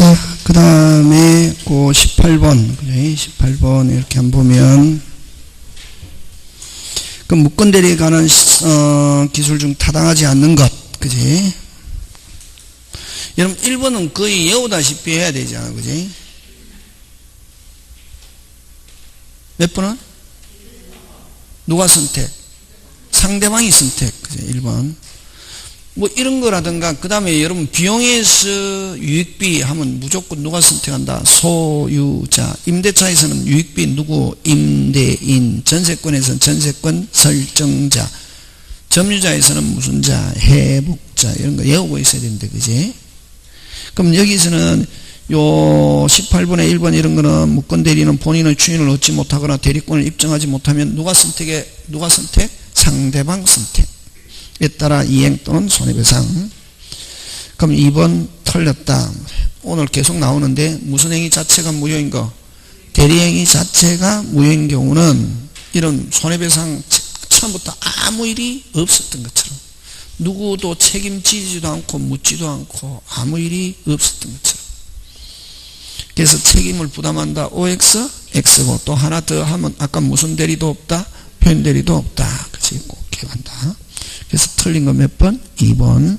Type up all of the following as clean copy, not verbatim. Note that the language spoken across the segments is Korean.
자, 그 다음에 그 18번, 그죠? 18번 이렇게 한번 보면, 그 무건대리에 관한 기술 중 타당하지 않는 것, 그지? 여러분 1번은 거의 외우다시피 해야 되잖아, 그지? 몇 번은? 누가 선택? 상대방이 선택, 그지? 1번. 뭐 이런 거라든가, 그 다음에 여러분 비용에서 유익비 하면 무조건 누가 선택한다? 소유자. 임대차에서는 유익비 누구? 임대인. 전세권에서는 전세권 설정자. 점유자에서는 무슨 자? 해복자. 이런 거 외우고 있어야 되는데, 그지? 그럼 여기서는 요 18번에 1번 이런 거는 무건대리는 본인의 추인을 얻지 못하거나 대리권을 입증하지 못하면 누가 선택해? 누가 선택? 상대방 선택. 에 따라 이행 또는 손해배상. 그럼 2번 틀렸다. 오늘 계속 나오는데 무슨 행위 자체가 무효인 거? 대리행위 자체가 무효인 경우는 이런 손해배상 처음부터 아무 일이 없었던 것처럼, 누구도 책임지지도 않고 묻지도 않고 아무 일이 없었던 것처럼. 그래서 책임을 부담한다. OX, X고, 또 하나 더 하면 아까 무슨 대리도 없다? 표현대리도 없다. 그치? 꼭 기억한다. 그래서 틀린 거 몇 번? 2번.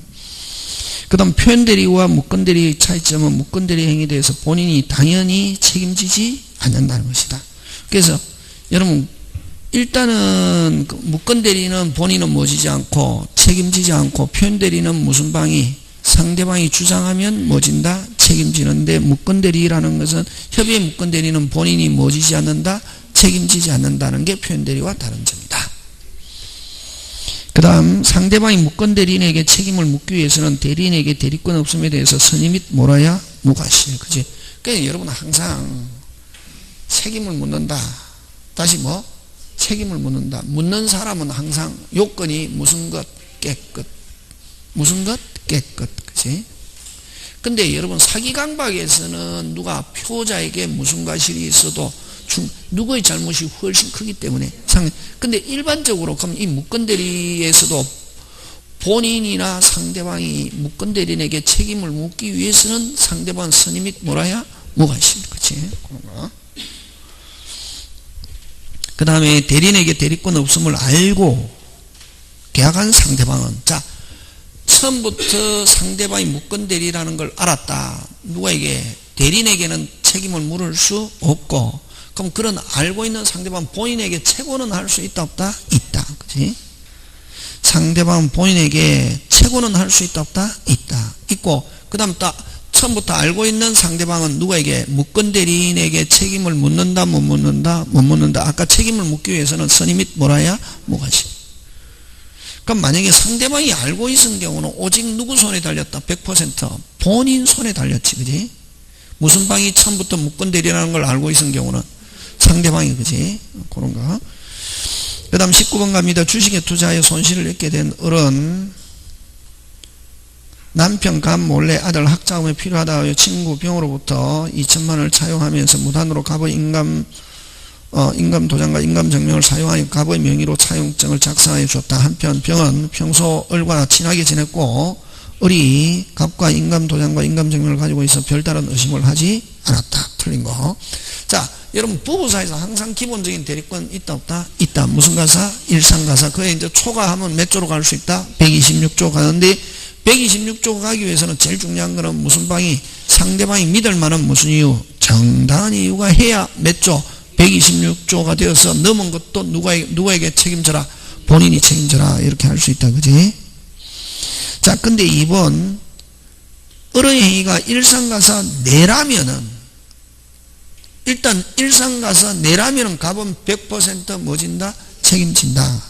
그 다음 표현대리와 무건대리의 차이점은 무건대리 행위에 대해서 본인이 당연히 책임지지 않는다는 것이다. 그래서 여러분 일단은 무건대리는 본인은 뭐지지 않고 책임지지 않고, 표현대리는 무슨 방이? 상대방이 주장하면 뭐진다? 책임지는데, 무건대리라는 것은 협의의 무건대리는 본인이 뭐지지 않는다? 책임지지 않는다는 게 표현대리와 다른 점이다. 그 다음 상대방이 무건대리인에게 책임을 묻기 위해서는 대리인에게 대리권 없음에 대해서 선의 및 뭐라야? 무과실. 그지? 그러니까 여러분 항상 책임을 묻는다. 다시 뭐? 책임을 묻는다. 묻는 사람은 항상 요건이 무슨 것? 깨끗. 무슨 것? 깨끗. 그지? 근데 여러분 사기강박에서는 누가 표자에게 무슨 과실이 있어도 누구의 잘못이 훨씬 크기 때문에. 근데 일반적으로 그럼 이 무건대리에서도 본인이나 상대방이 무건대리인에게 책임을 묻기 위해서는 상대방 선의 및 뭐라야? 무과실. 그치? 그 다음에 대리인에게 대리권 없음을 알고 계약한 상대방은, 자, 처음부터 상대방이 무건대리라는 걸 알았다. 누구에게? 대리인에게는 책임을 물을 수 없고, 그럼 그런 알고 있는 상대방 본인에게 채권은 할 수 있다 없다? 있다. 그치? 상대방 본인에게 채권은 할 수 있다 없다? 있다. 있고, 그 다음 딱 처음부터 알고 있는 상대방은 누구에게? 무건대리인에게 책임을 묻는다 못 묻는다? 못 묻는다. 아까 책임을 묻기 위해서는 선의 및 뭐라야? 무과실. 그럼 만약에 상대방이 알고 있은 경우는 오직 누구 손에 달렸다? 100% 본인 손에 달렸지. 그지? 무슨 방이 처음부터 무건대리라는 걸 알고 있은 경우는 상대방이. 그지? 그런 거. 그 다음 19번 갑니다. 주식에 투자하여 손실을 입게 된 어른, 남편 간 몰래 아들 학자금이 필요하다 하여 친구 병으로부터 2천만 원을 차용하면서 무단으로 갑의 임감 도장과 임감 증명을 사용하여 갑의 명의로 차용증을 작성하여 줬다. 한편 병은 평소 을과 친하게 지냈고 을이 갑과 임감 도장과 임감 증명을 가지고 있어 별다른 의심을 하지 않았다. 틀린 거. 자, 여러분 부부 사이에서 항상 기본적인 대리권 있다 없다? 있다. 무슨 가사? 일상가사. 그에 이제 초과 하면 몇 조로 갈 수 있다? 126조 가는데, 126조 가기 위해서는 제일 중요한 거는 무슨 방이? 상대방이 믿을 만한 무슨 이유? 정당한 이유가 해야 몇 조? 126조가 되어서 넘은 것도 누구에게 책임져라? 본인이 책임져라. 이렇게 할 수 있다. 그지? 자, 근데 2번 어른의 행위가 일상가사 내라면은, 일단 일상가사 내라면은 갑은 100% 뭐진다? 책임진다.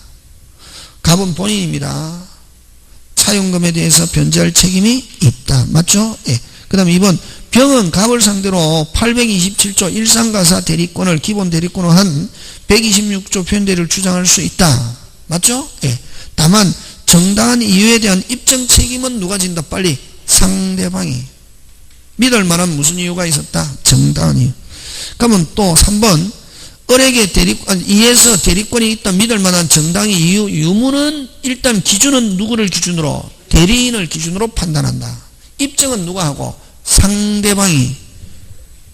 갑은 본인입니다. 차용금에 대해서 변제할 책임이 있다. 맞죠? 예. 그 다음 2번 병은 갑을 상대로 827조 일상가사 대리권을 기본 대리권으로 한 126조 표현대리를 주장할 수 있다. 맞죠? 예. 다만 정당한 이유에 대한 입증 책임은 누가 진다? 빨리 상대방이. 믿을 만한 무슨 이유가 있었다? 정당한 이유. 그러면 또 3번 을에게 이에서 대리권이 있다 믿을 만한 정당한 이유, 유무는 일단 기준은 누구를 기준으로? 대리인을 기준으로 판단한다. 입증은 누가 하고? 상대방이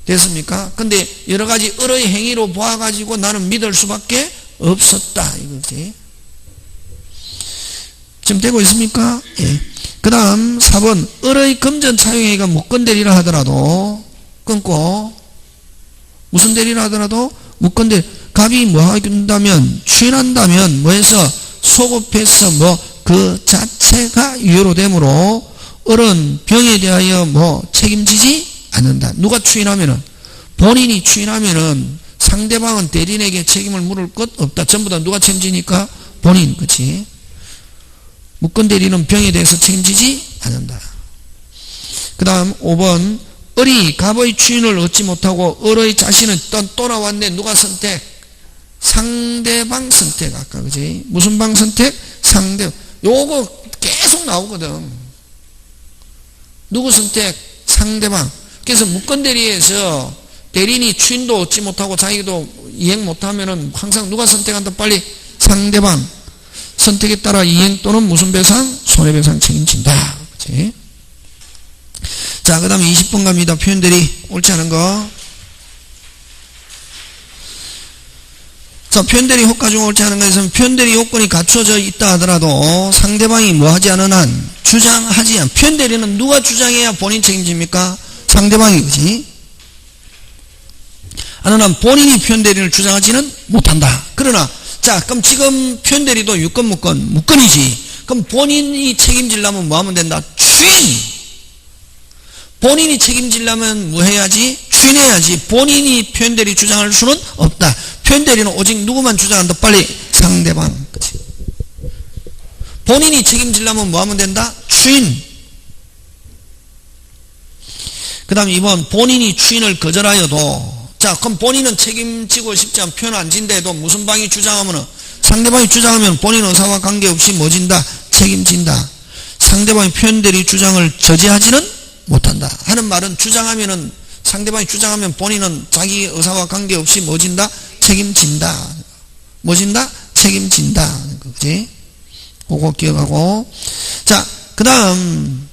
됐습니까? 근데 여러 가지 을의 행위로 보아가지고 나는 믿을 수밖에 없었다 이거지. 지금 되고 있습니까? 예. 그 다음 4번 을의 금전차용행위가 무건대리라 하더라도 끊고 무슨 대리라 하더라도 무건대리 갑이 뭐 한다면 추인한다면 뭐해서 소급해서 뭐 그 자체가 유효로 되므로 을은 병에 대하여 뭐 책임지지 않는다. 누가 추인하면은 본인이 추인하면은 상대방은 대리인에게 책임을 물을 것 없다. 전부 다 누가 책임지니까 본인. 그치? 무건대리는 병에 대해서 책임지지 않는다. 그 다음 5번 을이 갑의 추인을 얻지 못하고 을의 자신은 돌아왔네. 누가 선택? 상대방 선택. 아까 그지? 무슨 방 선택? 상대. 요거 계속 나오거든. 누구 선택? 상대방. 그래서 무건대리에서 대리인이 추인도 얻지 못하고 자기도 이행 못하면은 항상 누가 선택한다? 빨리 상대방. 선택에 따라 이행 또는 무슨 배상? 손해배상 책임진다. 그치? 자, 그 다음에 20번 갑니다. 표현대리. 옳지 않은 거. 자, 표현대리 효과 중 옳지 않은 것에서는 표현대리 요건이 갖춰져 있다 하더라도 상대방이 뭐 하지 않은 한 주장하지 않. 표현대리는 누가 주장해야 본인 책임집니까? 상대방이. 그지? 하는 한 본인이 표현대리를 주장하지는 못한다. 그러나 자, 그럼 지금 표현대리도 유건 무건이지. 그럼 본인이 책임지려면 뭐 하면 된다? 추인. 본인이 책임지려면 뭐 해야지? 추인해야지. 본인이 표현대리 주장할 수는 없다. 표현대리는 오직 누구만 주장한다? 빨리 상대방. 그치? 본인이 책임지려면 뭐 하면 된다? 추인. 그 다음 2번 본인이 추인을 거절하여도 자, 그럼 본인은 책임지고 싶지 않은 표현 안 진대도 무슨 방이 주장하면 상대방이 주장하면 본인 의사와 관계없이 뭐 진다? 책임진다. 상대방이 표현대리 주장을 저지하지는 못한다. 하는 말은 주장하면은 상대방이 주장하면 본인은 자기 의사와 관계없이 뭐 진다? 책임진다. 뭐 진다? 책임진다. 그지? 그거 기억하고. 자, 그 다음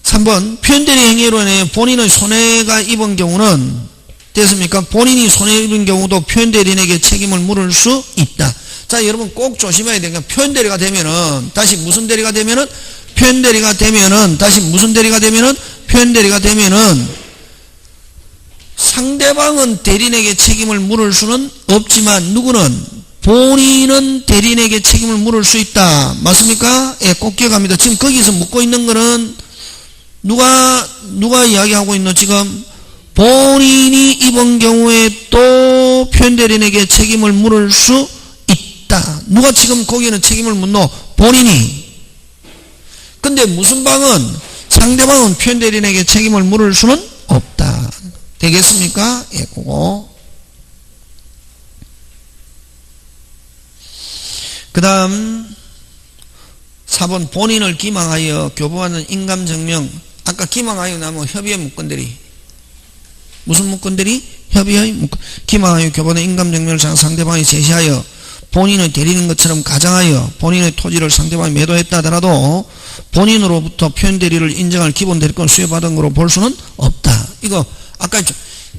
3번 표현대리 행위로 인해 본인의 손해가 입은 경우는 됐습니까? 본인이 손해 입은 경우도 표현대리인에게 책임을 물을 수 있다. 자, 여러분 꼭 조심해야 되는 게 표현대리가 되면은 다시 무슨 대리가 되면은 표현대리가 되면은 다시 무슨 대리가 되면은 표현대리가 되면은 상대방은 대리인에게 책임을 물을 수는 없지만 누구는 본인은 대리인에게 책임을 물을 수 있다. 맞습니까? 예, 꼭 기억합니다. 지금 거기서 묻고 있는 거는 누가 이야기하고 있노? 지금 본인이 입은 경우에 또 표현대리인에게 책임을 물을 수 있다. 누가 지금 거기에는 책임을 묻노? 본인이. 근데 무슨 방은 상대방은 표현대리인에게 책임을 물을 수는 없다. 되겠습니까? 예, 그거. 그 다음 4번 본인을 기망하여 교부하는 인감증명. 아까 기망하여 나면 협의의 무건대리. 무슨 무건대리? 협의의 무건. 기망하여 교부하는 인감증명을 상대방이 제시하여 본인의 대리인 것처럼 가정하여 본인의 토지를 상대방이 매도했다 하더라도 본인으로부터 표현대리를 인정할 기본 대리권을 수여받은 거로 볼 수는 없다. 이거 아까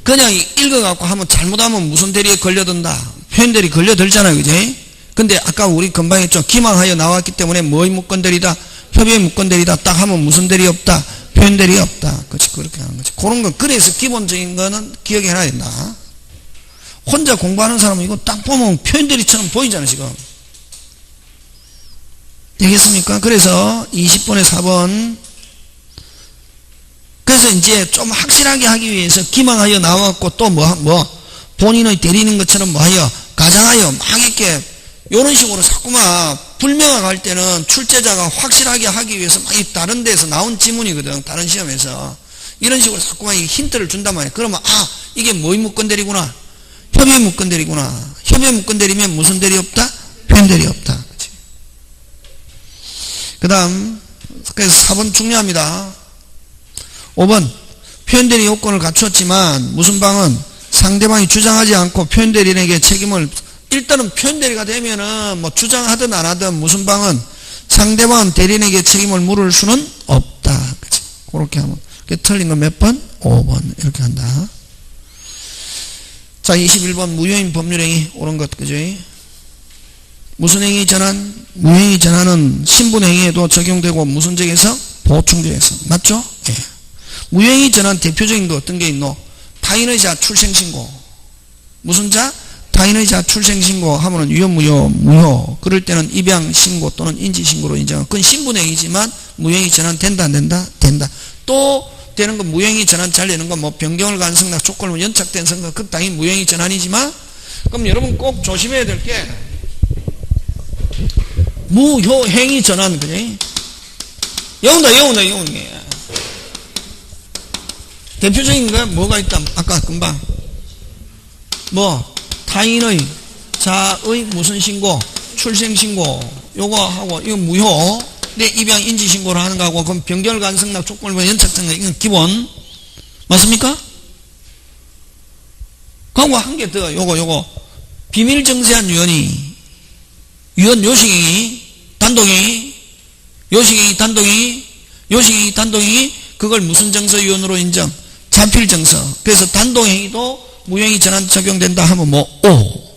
그냥 읽어갖고 하면 잘못하면 무슨 대리에 걸려든다. 표현대리 걸려들잖아요. 그지? 근데 아까 우리 금방 했죠. 기망하여 나왔기 때문에 뭐의 무건대리다? 협의의 무건대리다. 딱 하면 무슨 대리 없다? 표현대리 없다. 그렇지, 그렇게 하는 거지. 그런 거, 그래서 기본적인 거는 기억해놔야 된다. 혼자 공부하는 사람은 이거 딱 보면 표현대리처럼 보이잖아요, 지금. 되겠습니까? 그래서 20번에 4번. 그래서 이제 좀 확실하게 하기 위해서 기망하여 나왔고 또 본인의 대리인 것처럼 뭐하여 가정하여 막 이렇게 이런 식으로 자꾸만 불명확 할 때는 출제자가 확실하게 하기 위해서 막 다른 데서 나온 지문이거든. 다른 시험에서. 이런 식으로 자꾸만 힌트를 준단 말이야. 그러면 이게 뭐의 무건대리구나. 협의의 무건대리구나. 협의의 무건대리면 무슨 대리 없다? 표현대리 없다. 그 다음 그래서 4번 중요합니다. 5번 표현대리 요건을 갖추었지만 무슨 방은 상대방이 주장하지 않고 표현대리인에게 책임을 일단은 표현대리가 되면은 뭐 주장하든 안 하든 무슨 방은 상대방 대리인에게 책임을 물을 수는 없다. 그치? 그렇게 하면. 틀린 건 몇 번? 5번. 이렇게 한다. 자, 21번 무효인 법률행위. 옳은 것, 그죠? 무슨 행위 전환? 무행위 전환은 신분행위에도 적용되고 무슨 적에서? 보충적에서. 맞죠? 예. 무행위 전환 대표적인 거 어떤 게 있노? 타인의 자 출생신고. 무슨 자? 타인의 자 출생신고 하면은 유효, 무효. 그럴 때는 입양신고 또는 인지신고로 인정하고. 그건 신분행위지만 무행위 전환 된다, 안 된다? 된다. 또 되는 건 무행위 전환 잘 되는 건 뭐 변경을 간 승낙, 촉구를 연착된 승낙, 그 당연히 무행위 전환이지만, 그럼 여러분 꼭 조심해야 될 게 무효행위 전환, 그지? 영다. 대표적인 거 뭐가 있다? 아까 금방 뭐 타인의 자의 무슨 신고? 출생신고. 요거 하고 이거 무효. 내 입양 인지신고를 하는 거하고 그럼 변결 간승낙 촉구를 연착승낙 이건 기본 맞습니까? 그리고 한 개 더 요거 비밀정세한 유언이 유언 요식행위 단독행위 요식행위 단독행위 그걸 무슨 정서 유언으로 인정? 자필정서. 그래서 단독행위도 무효행위 전환 적용된다 하면 뭐 오.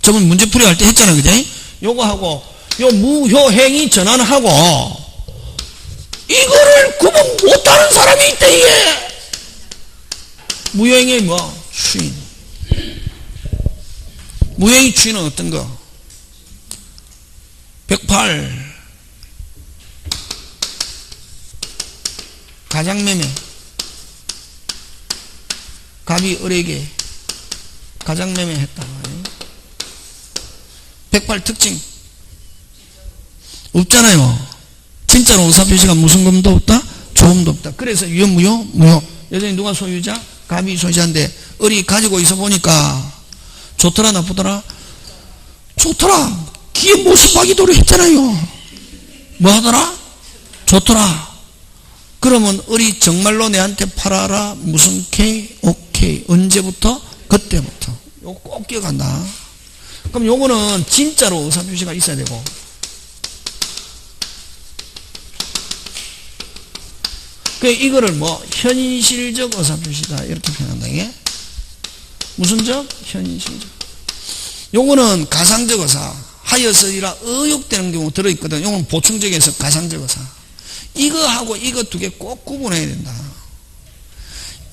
저번 문제풀이 할 때 했잖아, 그지? 요거 하고 요 무효행위 전환하고 이거를 구분 못하는 사람이 있다. 이게 무효행위 뭐 추인. 무효행위 추인은 어떤 거? 108 가장매매 갑이 을에게 가장매매 했다. 108 특징 없잖아요. 진짜로 의사표시가 무슨 검도 없다? 조음도 없다. 그래서 유효, 무효. 여전히 누가 소유자? 갑이 소유자인데 을이 가지고 있어 보니까 좋더라 나쁘더라? 좋더라. 기에 모습하기도록 했잖아요. 뭐 하더라? 좋더라. 그러면 을이 정말로 내한테 팔아라. 무슨 K? 오케이. 언제부터? 그때부터. 요거 꼭 기억한다. 그럼 요거는 진짜로 의사표시가 있어야 되고 이거를 뭐 현실적 의사표시다 이렇게 표현한다. 이게 무슨 적? 현실적. 요거는 가상적 의사 하여서이라 의혹되는 경우 들어있거든. 요건 보충적에서 가상적 의사. 이거하고 이거 두 개 꼭 구분해야 된다.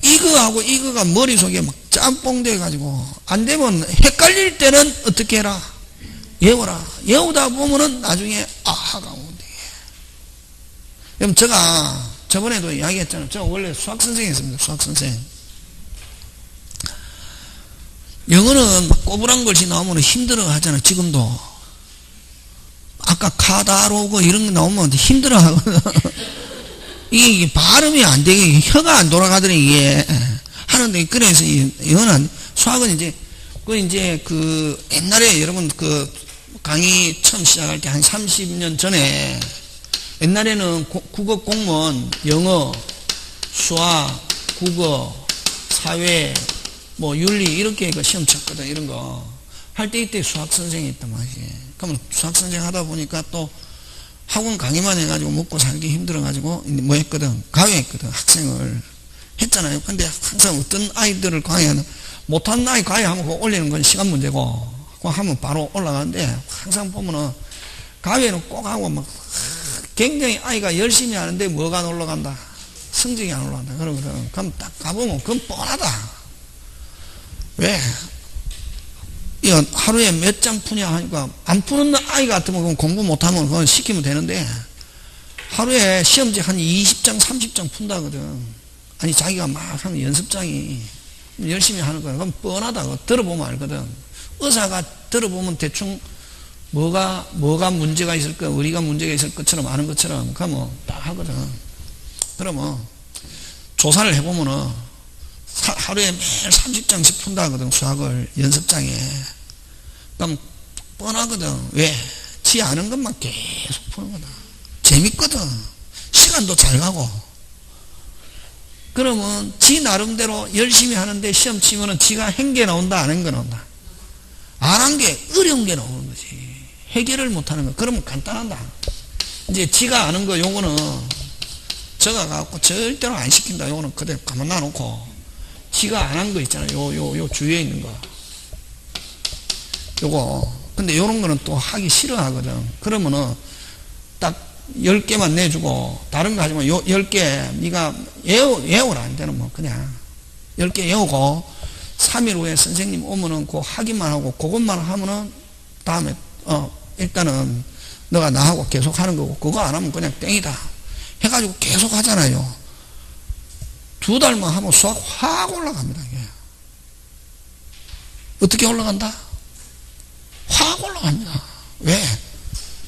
이거하고 이거가 머릿속에 막 짬뽕 돼가지고 안 되면 헷갈릴 때는 어떻게 해라? 외워라. 외우다 보면은 나중에 아하가 오는데. 그럼 제가 저번에도 이야기했잖아요. 제가 원래 수학선생이었습니다. 수학선생. 영어는 막 꼬부랑 글씨 나오면 힘들어 하잖아요. 지금도. 아까 카다로그 이런 거 나오면 힘들어 하거든. 이게 발음이 안 되게 혀가 안 돌아가더니 이게 하는데 그래서 영어는 수학은 이제 그 옛날에 여러분 그 강의 처음 시작할 때 한 30년 전에 옛날에는 국어 공무원 영어 수학 국어 사회 뭐 윤리 이렇게 그 시험 쳤거든. 이런 거 할 때 이때 수학 선생이 있단 말이지. 그러면 수학 선생 하다 보니까 또 학원 강의만 해가지고 먹고 살기 힘들어가지고 뭐 했거든. 강의했거든. 학생을 했잖아요. 근데 항상 어떤 아이들을 강의하는 못하는 아이 강의하면 그거 올리는 건 시간 문제고 그거 하면 바로 올라가는데 항상 보면은 강의는 꼭 하고 막 굉장히 아이가 열심히 하는데 뭐가 안 올라간다? 성적이 안 올라간다. 그러거든. 그럼 딱 가보면 그건 뻔하다. 왜? 이거 하루에 몇 장 푸냐 하니까 안 푸는 아이 같으면 그건 공부 못하면 그건 시키면 되는데 하루에 시험지 한 20장 30장 푼다거든. 아니 자기가 막 하는 연습장이 열심히 하는 거야. 그건 뻔하다. 그거 들어보면 알거든. 의사가 들어보면 대충 뭐가 문제가 있을 거 우리가 문제가 있을 것처럼 아는 것처럼 그러면 딱 하거든. 그러면 조사를 해보면은 하루에 매일 30장씩 푼다 하거든. 수학을 연습장에. 그럼 뻔하거든. 왜? 지 아는 것만 계속 푸는 거다. 재밌거든. 시간도 잘 가고. 그러면 지 나름대로 열심히 하는데 시험 치면은 지가 한 게 나온다 안 한 게 나온다. 안 한 게 어려운 게 나오는 거지. 해결을 못하는 거. 그러면 간단하다. 이제 지가 아는 거 요거는 적어갖고 절대로 안 시킨다. 요거는 그대로 가만 놔놓고 지가 안 한 거 있잖아요. 요 주위에 있는 거. 요거. 근데 요런 거는 또 하기 싫어하거든. 그러면은 딱 10개만 내주고 다른 거 하지만 요 10개 네가 외우라. 안 되는 뭐 그냥 10개 외우고 3일 후에 선생님 오면은 그거 하기만 하고 그것만 하면은 다음에 일단은 너가 나하고 계속 하는 거고 그거 안 하면 그냥 땡이다 해가지고 계속 하잖아요. 2달만 하면 수학 확 올라갑니다. 이게. 어떻게 올라간다? 확 올라갑니다. 왜?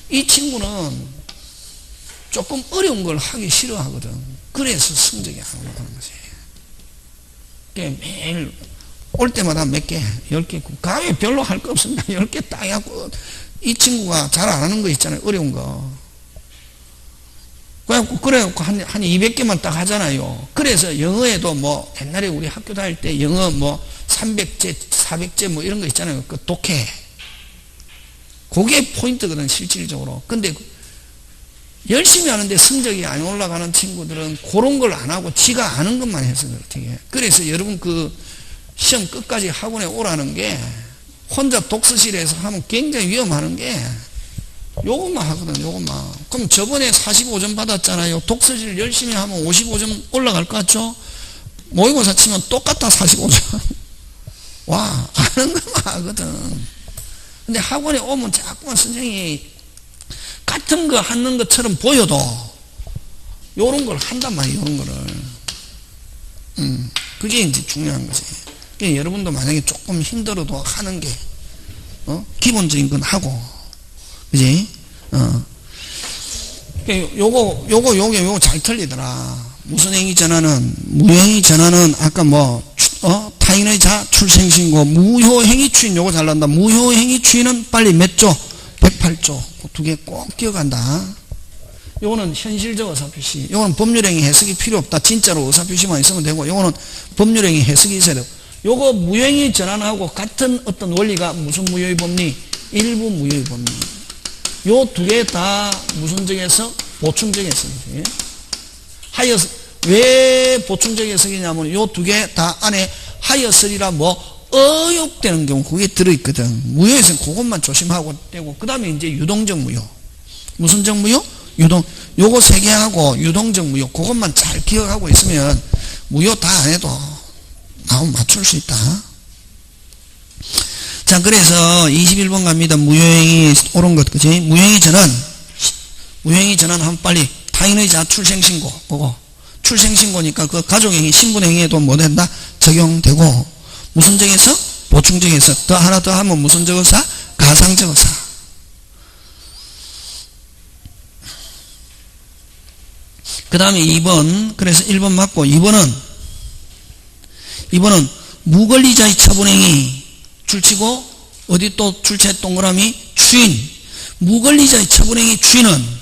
이 친구는 조금 어려운 걸 하기 싫어하거든. 그래서 성적이 안 올라가는 거지. 매일 올 때마다 몇 개, 10개, 가위 별로 할 거 없습니다. 10개 딱 해갖고 이 친구가 잘 안 하는 거 있잖아요. 어려운 거. 그래갖고 한 200개만 딱 하잖아요. 그래서 영어에도 뭐 옛날에 우리 학교 다닐 때 영어 뭐 300제, 400제 뭐 이런 거 있잖아요. 그 독해. 그게 포인트거든, 실질적으로. 근데 열심히 하는데 성적이 안 올라가는 친구들은 그런 걸 안 하고 지가 아는 것만 해서 그렇게. 그래서 여러분 그 시험 끝까지 학원에 오라는 게 혼자 독서실에서 하면 굉장히 위험하는 게 요것만 하거든. 요것만. 그럼 저번에 45점 받았잖아요. 독서실 열심히 하면 55점 올라갈 것 같죠? 모의고사 치면 똑같다. 45점. 와, 아는 것만 하거든. 근데 학원에 오면 자꾸만 선생님이 같은 거 하는 것처럼 보여도 요런 걸 한단 말이에요. 요런 거를. 그게 이제 중요한 거지. 그러니까 여러분도 만약에 조금 힘들어도 하는 게 기본적인 건 하고, 그지? 그러니까 요거 잘 틀리더라. 무슨 행위 전환은, 무효행위 전환은 아까 뭐 타인의 자 출생신고, 무효행위 추인 요거 잘 난다. 무효행위 추인은 빨리 몇 조? 108조. 그 두 개 꼭 기억한다. 요거는 현실적 의사표시. 요거는 법률행위 해석이 필요 없다. 진짜로 의사표시만 있으면 되고, 요거는 법률행위 해석이 있어야 되고. 요거 무효행위 전환하고 같은 어떤 원리가 무슨 무효의 법리? 일부 무효의 법리. 요 두 개 다 무슨 적에서? 보충적 해석이지. 하여서 왜 보충적 해석이냐면 요 두 개 다 안에 하여설이라 뭐 어욕되는 경우 그게 들어있거든. 무효에서는 그것만 조심하고 되고, 그 다음에 이제 유동적 무효. 무슨 적 무효? 요거 세 개 하고 유동적 무효. 그것만 잘 기억하고 있으면 무효 다 안 해도 나오면 맞출 수 있다. 자, 그래서 21번 갑니다. 무효행위 옳은 것, 그지? 무효행위 전환 하면 빨리 타인의 자 출생신고, 그거. 출생신고니까 그 가족행위, 신분행위에도 뭐 된다? 적용되고, 무슨 적에서? 보충적에서. 더 하나 더 하면 무슨 적어사? 가상적어사. 그 다음에 2번, 그래서 1번 맞고, 2번은 무권리자의 처분행위 줄치고, 어디 또 줄치에 동그라미? 추인. 무권리자의 처분행위 추인은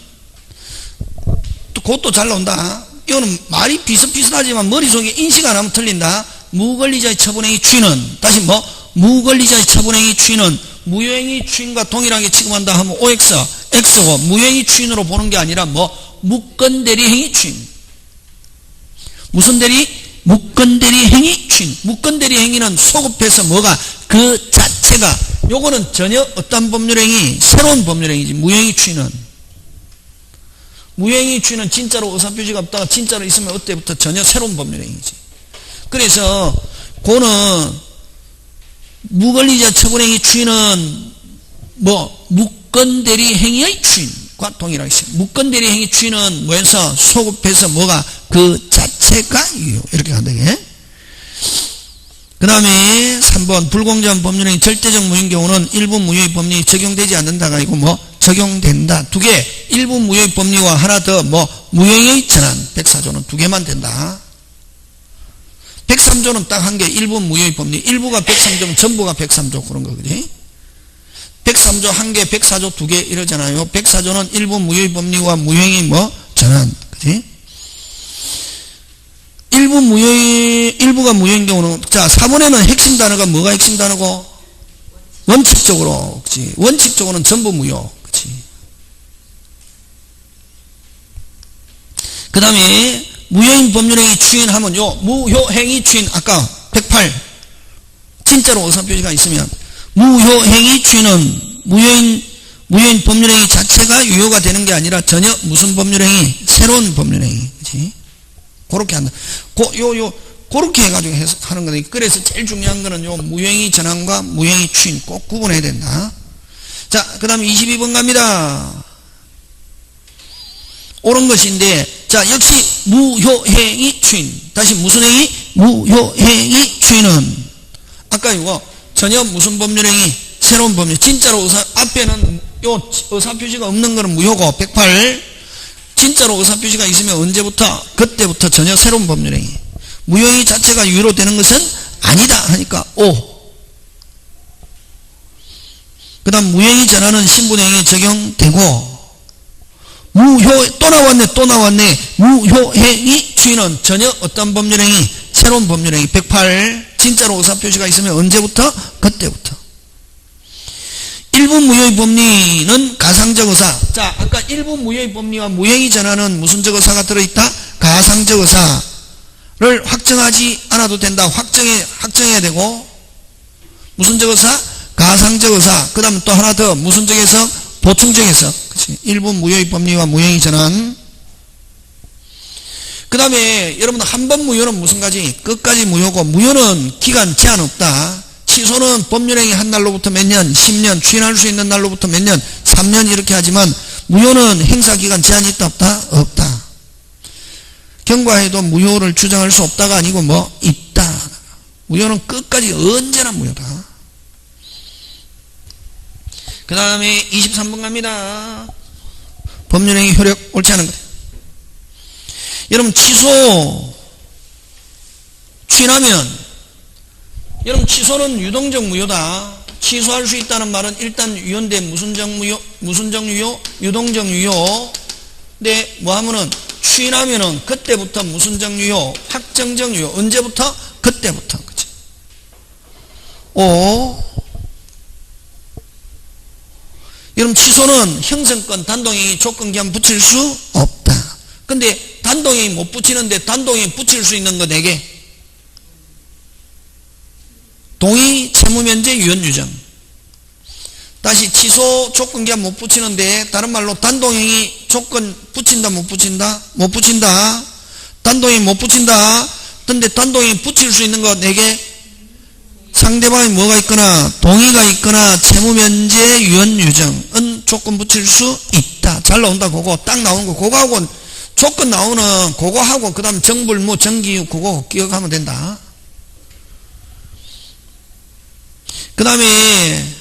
또 그것도 잘 나온다. 이거는 말이 비슷비슷하지만 머릿속에 인식 안 하면 틀린다. 무권리자의 처분행위 추인은, 다시 뭐? 무권리자의 처분행위 추인은 무효행위 추인과 동일하게 취급한다 하면 OX, X고, 무효행위 추인으로 보는 게 아니라 뭐? 무건대리 행위 추인. 무슨 대리? 무건대리 행위 추인. 무건대리 행위는 소급해서 뭐가? 그 자체가, 요거는 전혀 어떤 법률행위? 새로운 법률행위지. 무효행위 추인은. 무효행위 추인은 진짜로 의사표시가 없다가 진짜로 있으면 그때부터 전혀 새로운 법률행위지. 그래서 그거는 무권리자 처분행위 추인은 뭐 무건대리 행위의 추인과 동일하게 있어요. 무건대리 행위 추인은 뭐해서 소급해서 뭐가 그 자체가 유효. 이렇게 간다게. 그 다음에 3번 불공정한 법률행위 절대적 무효인 경우는 일부 무효의 법률이 적용되지 않는다가 아니고 뭐 적용된다. 두 개. 일부 무효의 법리와 하나 더 뭐 무효의 전환. 104조는 두 개만 된다. 103조는 딱 한 개. 일부 무효의 법리. 일부가 103조면 전부가 103조. 그런 거, 그지? 103조 한 개, 104조 두 개 이러잖아요. 104조는 일부 무효의 법리와 무효의 뭐 전환. 그지? 일부가 무효인 경우는, 자, 4번에는 핵심 단어가 뭐가 핵심 단어고? 원칙적으로. 그지? 원칙적으로는 전부 무효. 그지? 그 다음에 무효인 법률행위 추인하면 요 무효행위 추인 아까 108 진짜로 의사표시가 있으면 무효행위 추인은 무효인 법률행위 자체가 유효가 되는 게 아니라 전혀 무슨 법률행위? 새로운 법률행위. 그치? 그렇게 한다. 그렇게 해가지고 하는 거다. 그래서 제일 중요한 거는 요 무효행위 전환과 무효행위 추인 꼭 구분해야 된다. 자, 그 다음에 22번 갑니다. 옳은 것인데, 자, 역시 무효행위 추인. 다시 무슨 행위? 무효행위 추인은 아까 이거 전혀 무슨 법률행위? 새로운 법률. 진짜로 앞에는 요 의사표시가 없는 거는 무효고 108 진짜로 의사표시가 있으면 언제부터? 그때부터 전혀 새로운 법률행위. 무효행위 자체가 유효로 되는 것은 아니다 하니까 O. 그 다음 무효행위 전환은 신분행위에 적용되고 또 나왔네 무효행위 추인은 전혀 어떤 법률행위? 새로운 법률행위 108 진짜로 의사표시가 있으면 언제부터? 그때부터. 일부 무효의 법리는 가상적 의사. 자, 아까 일부 무효의 법리와 무효행위 전환은 무슨 적 의사가 들어있다? 가상적 의사를 확정하지 않아도 된다. 확정해야 되고 무슨 적 의사? 가상적 의사. 그 다음 또 하나 더 무슨 적 해석? 보충적 해석. 그치? 일부 무효의 법리와 무효행위 전환. 그 다음에 여러분 한 번 무효는 무슨 가지? 끝까지 무효고 무효는 기간 제한 없다. 취소는 법률행위 한 날로부터 몇 년? 10년. 추인할 수 있는 날로부터 몇 년? 3년 이렇게 하지만 무효는 행사기간 제한이 있다 없다? 없다. 경과해도 무효를 주장할 수 없다가 아니고 뭐 있다. 무효는 끝까지 언제나 무효다. 그 다음에 23번 갑니다. 법률행위 효력 옳지 않은 것. 여러분 추인하면 여러분 취소는 유동적 무효다. 취소할 수 있다는 말은 일단 유효인데 무슨적 유효? 유동적 유효. 근데 뭐 하면은 추인하면은 그때부터 무슨적 유효? 확정적 유효. 언제부터? 그때부터. 그치? 여러분 취소는 형성권 단동행위 조건기한 붙일 수 없다. 근데 단동행위 못 붙이는데 단동행위 붙일 수 있는 거 4개. 동의, 채무면제, 유연유정. 다시 취소 조건기한 못 붙이는데 다른 말로 단동행위 조건 붙인다 못 붙인다? 못 붙인다. 단동행위 못 붙인다. 근데 단동행위 붙일 수 있는 거 4개. 상대방이 뭐가 있거나 동의가 있거나 채무면제, 유연유정은 조건 붙일 수 있다. 잘 나온다. 그거 딱 나오는 거. 그거하고 조건 나오는 그거하고 그 다음 정불무, 정기유 그거 기억하면 된다. 그 다음에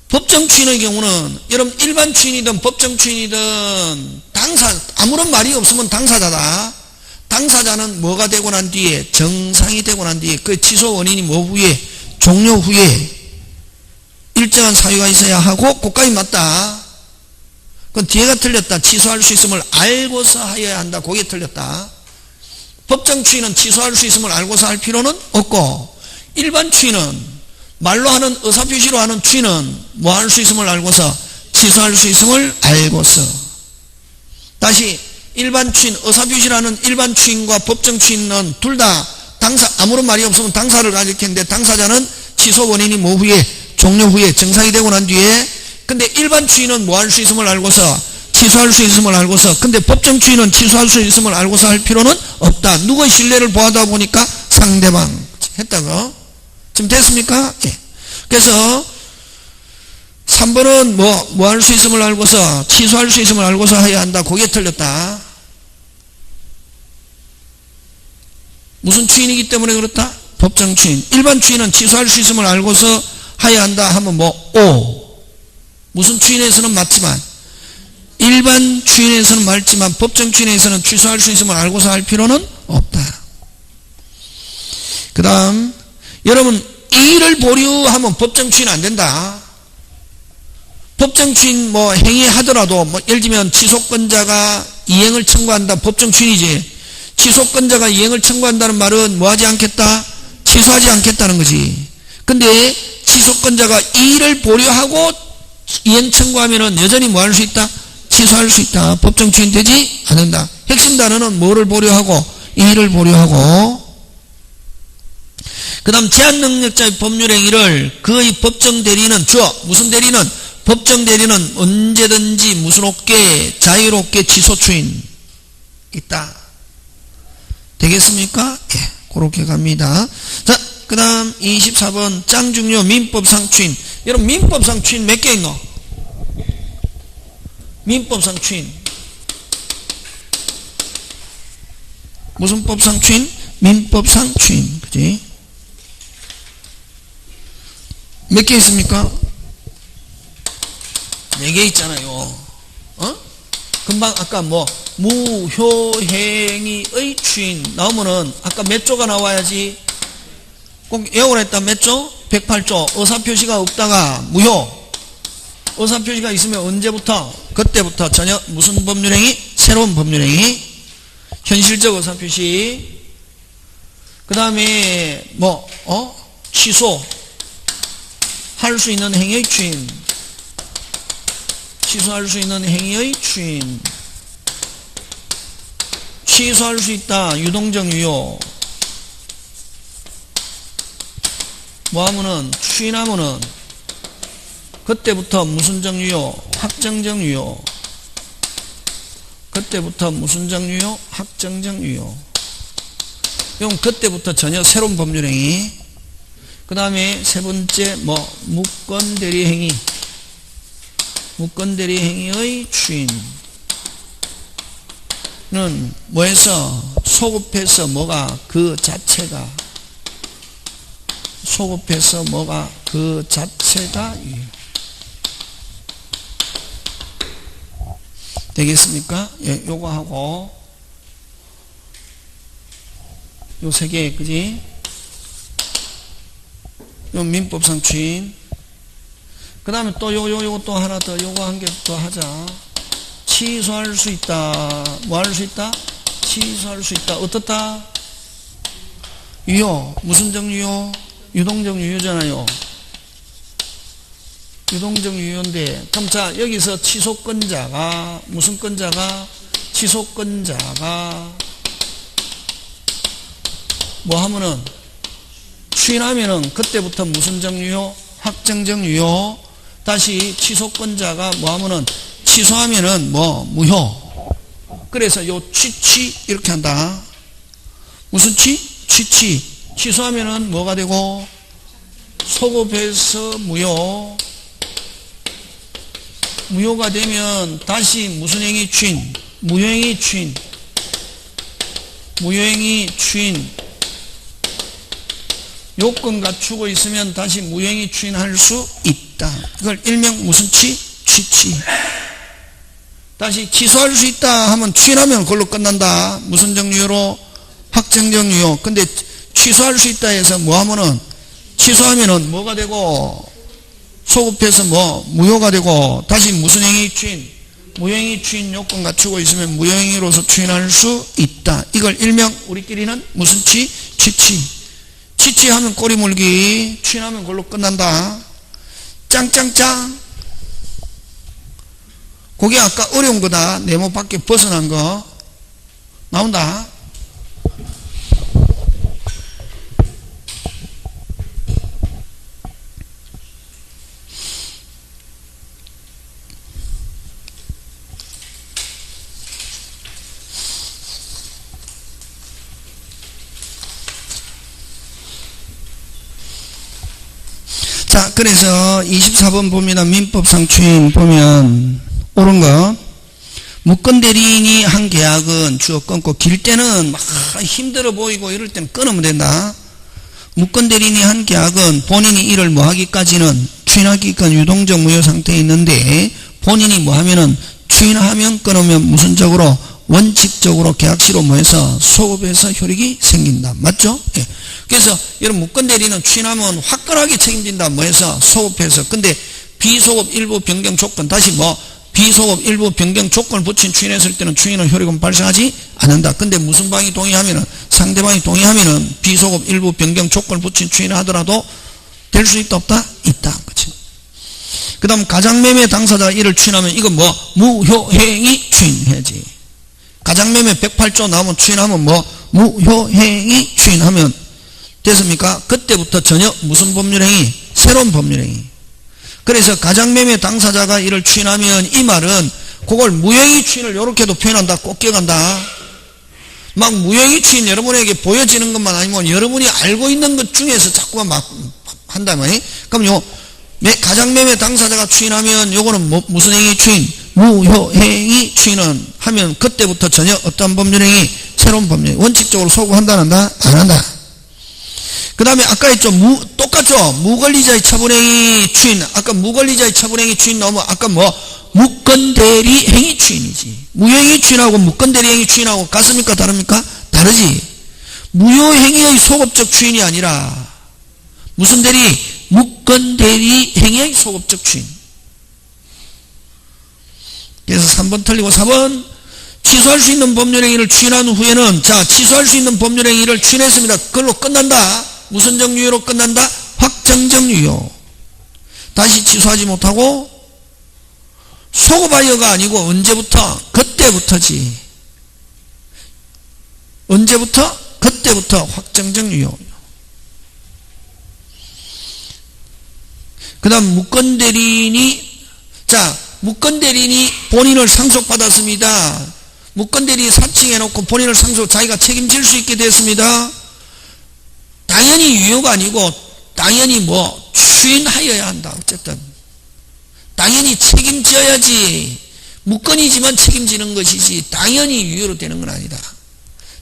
법정 추인의 경우는 여러분 일반 추인이든 법정 추인이든 아무런 말이 없으면 당사자다. 당사자는 뭐가 되고 난 뒤에 정상이 되고 난 뒤에 그 취소 원인이 뭐 후에 종료 후에 일정한 사유가 있어야 하고 그까지 맞다. 그건 뒤에가 틀렸다. 취소할 수 있음을 알고서 하여야 한다. 그게 틀렸다. 법정 추인은 취소할 수 있음을 알고서 할 필요는 없고 일반 추인은 말로 하는 의사표시로 하는 추인은 뭐 할 수 있음을 알고서 취소할 수 있음을 알고서. 다시 일반 추인 의사표시라는 일반 추인과 법정 추인은 둘 다 아무런 말이 없으면 당사를 가리키는데 당사자는 취소 원인이 뭐 후에 종료 후에 정상이 되고 난 뒤에. 근데 일반 추인은 뭐 할 수 있음을 알고서 취소할 수 있음을 알고서. 근데 법정 추인은 취소할 수 있음을 알고서 할 필요는 없다. 누구의 신뢰를 보하다 보니까 상대방 했다고. 지금 됐습니까? 예. 그래서 3번은 뭐 할 수 있음을 알고서 취소할 수 있음을 알고서 해야 한다. 그게 틀렸다. 무슨 추인이기 때문에 그렇다? 법정 추인. 일반 추인은 취소할 수 있음을 알고서 해야 한다 하면 뭐 O. 무슨 추인에서는 맞지만 일반 추인에서는 맞지만 법정 추인에서는 취소할 수 있음을 알고서 할 필요는 없다. 그 다음 여러분 이의를 보류하면 법정 추인 안 된다. 법정 추인 뭐 행위하더라도 뭐 예를 들면 취소권자가 이행을 청구한다. 법정 추인이지. 취소권자가 이행을 청구한다는 말은 뭐 하지 않겠다? 취소하지 않겠다는 거지. 근데 취소권자가 이의를 보류하고 이행 청구하면은 여전히 뭐 할 수 있다? 취소할 수 있다. 법정 추인 되지 않는다. 핵심 단어는 뭐를 보류하고 이를 보류하고 그 다음 제한능력자의 법률행위를 그의 법정대리는 주어 무슨 대리는 법정대리는 언제든지 무슨 없게 자유롭게 취소추인 있다. 되겠습니까? 예, 그렇게 갑니다. 자, 그 다음 24번 짱중요 민법상 추인. 여러분 민법상 추인 몇 개 있노? 민법상 추인 무슨 법상 추인? 민법상 추인. 그지? 몇 개 있습니까? 4개 있잖아요. 금방 아까 뭐 무효행위의 추인 나오면은 아까 몇 조가 나와야지? 꼭 외우라 했다. 몇 조? 108조. 의사표시가 없다가 무효. 의사표시가 있으면 언제부터? 그때부터 전혀 무슨 법률행위? 새로운 법률행위. 현실적 의사표시. 그 다음에 뭐 취소 할 수 있는 행위의 추인. 취소할 수 있는 행위의 추인. 취소할 수 있다. 유동적 유효. 뭐 하면은 추인하면은 그때부터 무슨적 유효? 확정적 유효. 그때부터 무슨적 유효? 확정적 유효. 이건 그때부터 전혀 새로운 법률행위. 그 다음에 세 번째 뭐 무건대리행위. 무건대리행위의 추인은 뭐해서 소급해서 뭐가 그 자체가 소급해서 뭐가 그 자체가 되겠습니까? 예, 요거 하고 요 세 개 그지? 요 민법상 추인. 그 다음에 또 요거 또 하나 더 요거 한 개 더 하자. 취소할 수 있다. 뭐 할 수 있다? 취소할 수 있다. 어떻다? 유효. 무슨 적 유효? 유동적 유효잖아요. 유동적 유효인데 그럼 자 여기서 취소권자가 무슨 권자가? 취소권자가 뭐 하면은 추인하면은 그때부터 무슨 적 유효? 확정적 유효. 다시 취소권자가 뭐 하면은 취소하면은 뭐 무효. 그래서 요 취취 이렇게 한다. 무슨 취? 취취. 취소하면은 뭐가 되고 소급해서 무효. 무효가 되면 다시 무슨 행위 추인? 무효행위 추인. 무효행위 추인. 요건 갖추고 있으면 다시 무효행위 추인할 수 있다. 이걸 일명 무슨 취? 취취. 다시 취소할 수 있다 하면 추인하면 그걸로 끝난다. 무슨 정유효로? 확정적 유효. 근데 취소할 수 있다 해서 뭐 하면은 취소하면은 뭐가 되고 소급해서 뭐 무효가 되고 다시 무슨 행위 추인? 무효행위 추인 요건 갖추고 있으면 무효행위로서 추인할 수 있다. 이걸 일명 우리끼리는 무슨 취? 취취. 취취하면 꼬리 물기, 추인하면 그걸로 끝난다. 짱짱짱. 그게 아까 어려운 거다. 네모 밖에 벗어난 거 나온다. 자, 그래서 24번 봅니다. 민법상 추인 보면 옳은 거. 무건대리인이 한 계약은 주어 끊고 길 때는 막 힘들어 보이고 이럴 때는 끊으면 된다. 무건대리인이 한 계약은 본인이 이를 뭐 하기까지는 추인하기까지 유동적 무효 상태에 있는데 본인이 뭐 하면은 추인하면 끊으면 무슨적으로 원칙적으로 계약시로 뭐해서 소급해서 효력이 생긴다. 맞죠? 예. 그래서 여러분 무건대리는 추인하면 화끈하게 책임진다. 뭐해서 소급해서. 근데 비소급 일부 변경 조건 다시 뭐 비소급 일부 변경 조건을 붙인 추인했을 때는 추인은 효력은 발생하지 않는다. 근데 무슨 방이 동의하면은 상대방이 동의하면은 비소급 일부 변경 조건을 붙인 추인을 하더라도 될 수 있다 없다? 있다. 그치? 그 다음 가장매매 당사자가 이를 추인하면 이건 뭐 무효행위 추인해야지. 가장매매 가장매매 108조 나오면 추인하면 뭐 무효행위 추인하면 됐습니까? 그때부터 전혀 무슨 법률행위? 새로운 법률행위. 그래서 가장매매 당사자가 이를 추인하면 이 말은 그걸 무효행위 추인을 이렇게도 표현한다. 꼭 기억한다. 막 무효행위 추인 여러분에게 보여지는 것만 아니면 여러분이 알고 있는 것 중에서 자꾸만 막 한다면 그럼요 가장매매 당사자가 추인하면 요거는 무슨 행위 추인? 무효행위 추인은 하면 그때부터 전혀 어떤 법률행위? 새로운 법률 원칙적으로 소구한다 안 한다? 안 한다. 그 다음에 아까 했죠. 똑같죠. 무권리자의 처분행위 추인. 아까 무권리자의 처분행위 추인 나오면 아까 뭐 무권대리 행위 추인이지. 무효행위 추인하고 무권대리 행위 추인하고 같습니까? 다릅니까? 다르지. 무효행위의 소급적 추인이 아니라 무슨 대리? 무권대리 행위의 소급적 추인. 그래서 3번 틀리고 4번 취소할 수 있는 법률행위를 추인한 후에는 자 취소할 수 있는 법률행위를 추인했습니다. 그걸로 끝난다. 무슨 정유효로 끝난다? 확정적 유효. 다시 취소하지 못하고 소급하여가 아니고 언제부터? 그때부터지. 언제부터? 그때부터 확정적 유효. 그 다음 무권대리인이 자 무권대리인이 본인을 상속받았습니다. 무권대리인이 사칭해놓고 본인을 자기가 책임질 수 있게 됐습니다. 당연히 유효가 아니고 당연히 뭐 추인하여야 한다. 어쨌든 당연히 책임져야지. 무권이지만 책임지는 것이지 당연히 유효로 되는 건 아니다.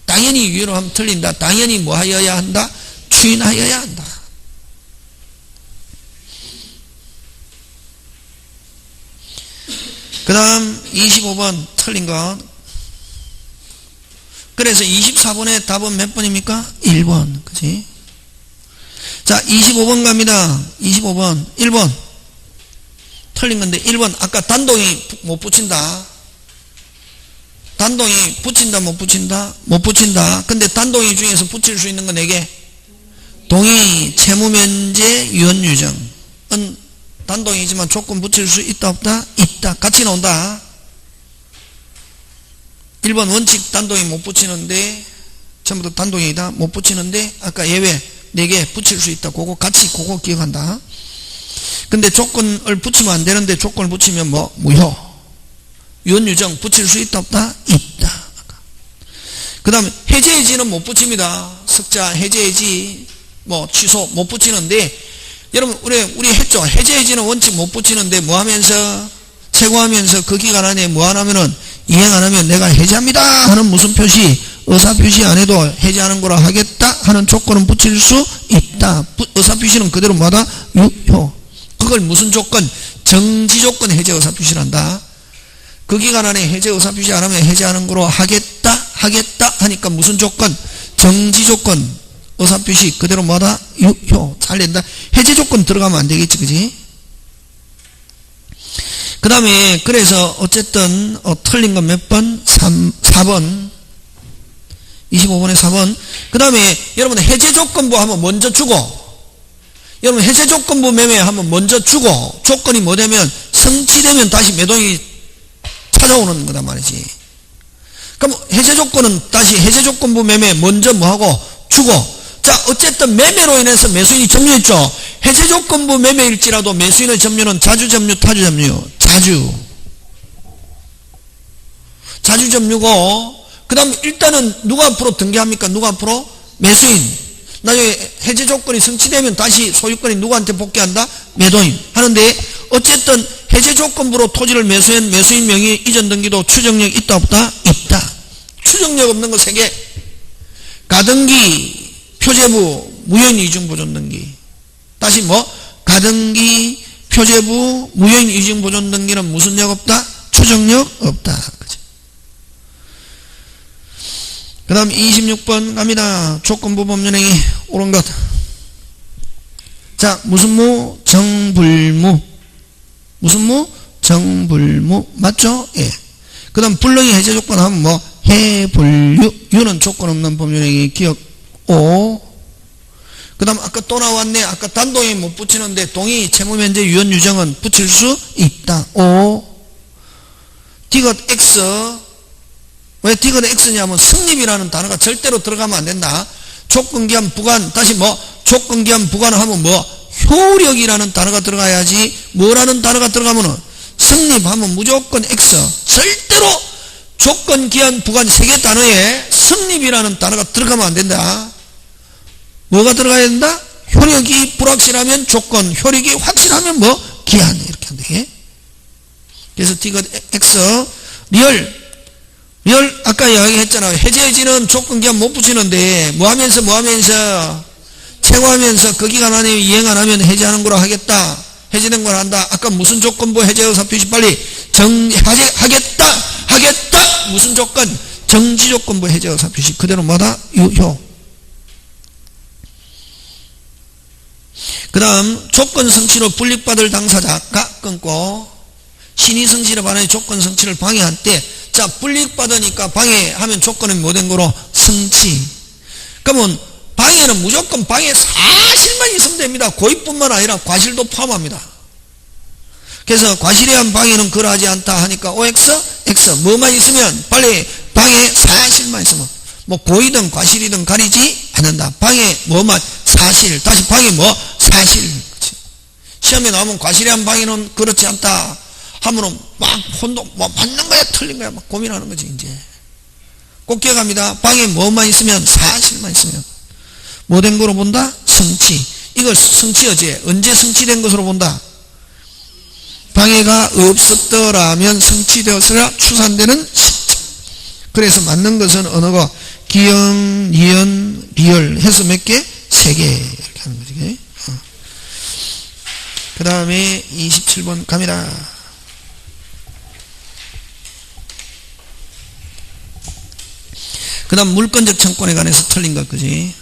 당연히 유효로 하면 틀린다. 당연히 뭐 하여야 한다? 추인하여야 한다. 그 다음 25번 틀린 것. 그래서 24번의 답은 몇 번입니까? 1번. 그치? 자, 25번 갑니다. 25번. 1번. 틀린 건데, 1번. 아까 단동이 못 붙인다. 단동이 붙인다, 못 붙인다? 못 붙인다. 근데 단동이 중에서 붙일 수 있는 건 4개. 동의, 채무면제, 유언유정은 단동이지만 조건 붙일 수 있다, 없다? 있다. 같이 나온다. 1번 원칙 단동이 못 붙이는데, 전부 다 단동이다. 못 붙이는데, 아까 예외 4개 붙일 수 있다. 그거 기억한다. 근데 조건을 붙이면 안 되는데, 조건을 붙이면 뭐, 무효. 유언유정 붙일 수 있다, 없다? 있다. 그 다음에 해제해지는 못 붙입니다. 석자, 해제해지, 뭐, 취소 못 붙이는데, 여러분, 우리 했죠? 해제해지는 원칙 못 붙이는데, 뭐 하면서? 최고하면서 그 기간 안에 뭐 안 하면은, 이행 안 하면 내가 해제합니다 하는 무슨 표시? 의사표시 안 해도 해제하는 거라 하겠다 하는 조건은 붙일 수 있다. 의사표시는 그대로 뭐하다? 유효. 그걸 무슨 조건? 정지조건 해제 의사표시란다. 그 기간 안에 해제 의사표시 안 하면 해제하는 거로 하겠다 하니까 무슨 조건? 정지조건 의사표시 그대로 뭐하다? 유효. 잘 낸다. 해제 조건 들어가면 안 되겠지, 그지? 그 다음에 그래서 어쨌든 틀린 건 몇 번? 4번. 25번에 4번. 그 다음에 여러분 해제조건부 하면 먼저 주고, 여러분 해제조건부 매매 하면 먼저 주고, 조건이 뭐 되면 성취되면 다시 매도인이 찾아오는 거단 말이지. 그럼 해제조건은 다시 해제조건부 매매 먼저 뭐하고 주고. 자, 어쨌든 매매로 인해서 매수인이 점유했죠. 해제조건부 매매일지라도 매수인의 점유는 자주점유, 타주점유. 자주점유고, 그 다음 일단은 누가 앞으로 등기합니까? 누가 앞으로? 매수인. 나중에 해제조건이 성취되면 다시 소유권이 누구한테 복귀한다? 매도인. 하는데 어쨌든 해제조건부로 토지를 매수한 매수인 명의 이전 등기도 추정력 있다, 없다? 있다. 추정력 없는 거 3개. 가등기, 표제부, 무효인 이중보존등기. 다시 뭐? 가등기, 표제부, 무효인 이중보존등기는 무슨 력 없다? 추정력 없다. 그죠? 그 다음 26번 갑니다. 조건부 법률행위 옳은 것. 자, 무슨 무? 정불무. 무슨 무? 정불무. 맞죠? 예. 그 다음 불능이 해제조건 하면 뭐? 해불유. 유는 조건 없는 법률행위 기억 오. 그 다음 아까 또 나왔네. 아까 단동이 못 붙이는데 동의, 채무면제, 유언유정은 붙일 수 있다. 오. 디귿 X. 왜 디귿 X냐면 성립이라는 단어가 절대로 들어가면 안 된다. 조건기한 부관, 다시 조건기한 부관을 하면 효력이라는 단어가 들어가야지. 뭐라는 단어가 들어가면은 성립하면 무조건 X. 절대로 조건기한 부관 세 개 단어에 성립이라는 단어가 들어가면 안 된다. 뭐가 들어가야 된다? 효력이 불확실하면 조건, 효력이 확실하면 기한, 이렇게 한다. 그래서 디귿 X, 리얼, 아까 이야기했잖아요. 해제해지는 조건기한 못 붙이는데, 뭐 하면서, 최고하면서 그 기간 안에 이행 안 하면 해제하는 거로 하겠다. 해제된 걸 한다. 아까 무슨 조건부 해제의사 표시 빨리, 하겠다. 무슨 조건? 정지조건부 해제의사 표시. 그대로 뭐다? 유효. 그 다음, 조건 성취로 불이익받을 당사자가 끊고, 신의 성취를 반해 조건 성취를 방해할 때, 자, 불이익받으니까 방해하면 조건은 뭐된 거로? 성취. 그러면 방해는 무조건 방해 사실만 있으면 됩니다. 고의뿐만 아니라 과실도 포함합니다. 그래서 과실에 의한 방해는 그러하지 않다 하니까 OX, X. 뭐만 있으면 빨리 방해 사실만 있으면 고의든 과실이든 가리지 않는다. 방해 뭐만 사실. 다시 방해 사실. 그치? 시험에 나오면 과실에 의한 방해는 그렇지 않다 하면은 혼도 맞는 거야 틀린 거야 고민하는 거지. 이제 꼭 기억합니다. 방해 뭐만 있으면 사실만 있으면 뭐된 거로 본다? 성취. 이걸 성취어제 언제 성취된 것으로 본다? 방해가 없었더라면 성취되었으라 추산되는 시점. 그래서 맞는 것은 언어가 기영, 니은, 리얼 해서 몇 개? 3개 이렇게 하는 거지. 그 다음에 27번 갑니다. 그 다음 물권적 청권에 관해서 틀린 것, 그지?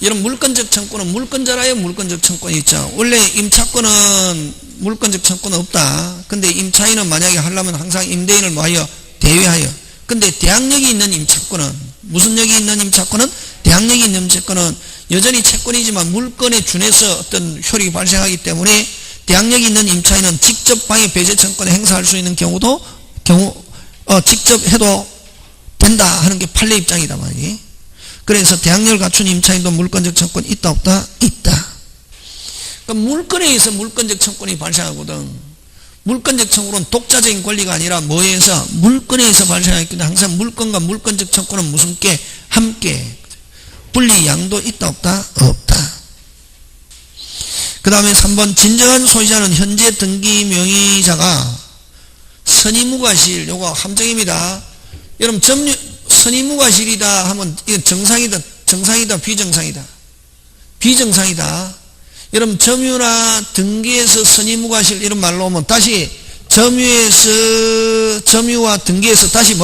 여러분, 물권적 청권은 물권자라요, 물권적 청권이 있죠. 원래 임차권은 물권적 청권은 없다. 근데 임차인은 만약에 하려면 항상 임대인을 뭐하여? 대외하여. 근데 대항력이 있는 임차권은, 무슨 력이 있는 임차권은? 대항력이 있는 임차권은 여전히 채권이지만 물권에 준해서 어떤 효력이 발생하기 때문에 대항력이 있는 임차인은 직접 방해 배제 청권을 행사할 수 있는 직접 해도 된다 하는 게 판례 입장이다 말이에요. 그래서 대항력을 갖춘 임차인도 물권적 청권이 있다 없다? 있다. 그러니까 물권에 의해서 물권적 청권이 발생하거든. 물권적 청권은 독자적인 권리가 아니라 뭐에 의해서? 물권에 의해서 발생하기 때문에 항상 물권과 물권적 청권은 무슨 게? 함께. 분리 양도 있다 없다? 없다. 그 다음에 3번 진정한 소유자는 현재 등기 명의자가 선의무과실, 요거 함정입니다. 여러분, 선의무과실이다 하면 이건 정상이다, 비정상이다? 비정상이다. 여러분, 점유나 등기에서 선의무과실 이런 말로 오면 다시 점유와 등기에서 다시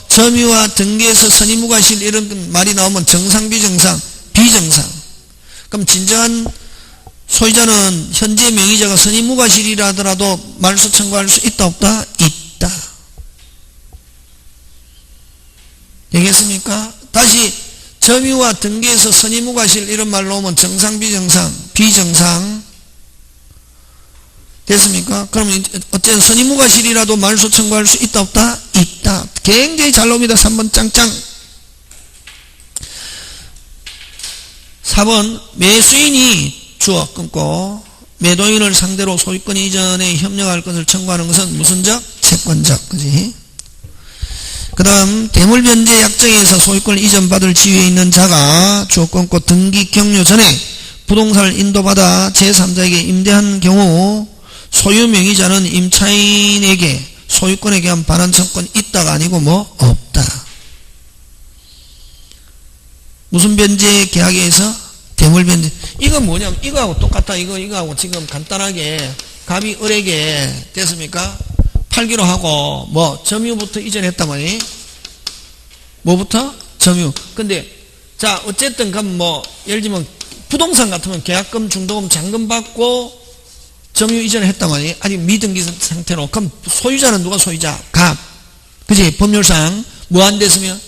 점유와 등기에서 선의무과실 이런 말이 나오면 정상, 비정상? 비정상. 그럼 진정한 소유자는 현재 명의자가 선의무과실이라 하더라도 말소 청구할 수 있다 없다? 있다. 되겠습니까? 다시 점유와 등기에서 선의무과실 이런 말로 오면 정상, 비정상? 비정상. 됐습니까? 그러면 어쨌든 선의무과실이라도 말소 청구할 수 있다 없다? 있다. 굉장히 잘 나옵니다. 3번 짱짱. 4번 매수인이 주어 끊고 매도인을 상대로 소유권 이전에 협력할 것을 청구하는 것은 무슨 적? 채권적. 그지? 그 다음 대물변제 약정에서 소유권을 이전받을 지위에 있는 자가 주어 끊고 등기 격려 전에 부동산을 인도받아 제3자에게 임대한 경우 소유 명의자는 임차인에게 소유권에 대한 반환 청권이 있다가 아니고 없다. 무슨 변제 계약에 의해서? 대물변제. 이거 뭐냐면 이거하고 똑같다. 이거하고 지금 간단하게 갑이 을에게 됐습니까? 팔기로 하고 점유부터 이전했단 말이에요. 뭐부터? 점유. 근데 자 어쨌든 그럼 예를 들면 부동산 같으면 계약금, 중도금, 잔금 받고 점유 이전을 했단 말이에요. 아직 미등기 상태로. 그럼 소유자는 누가 소유자? 갑. 그지? 법률상 뭐 안 됐으면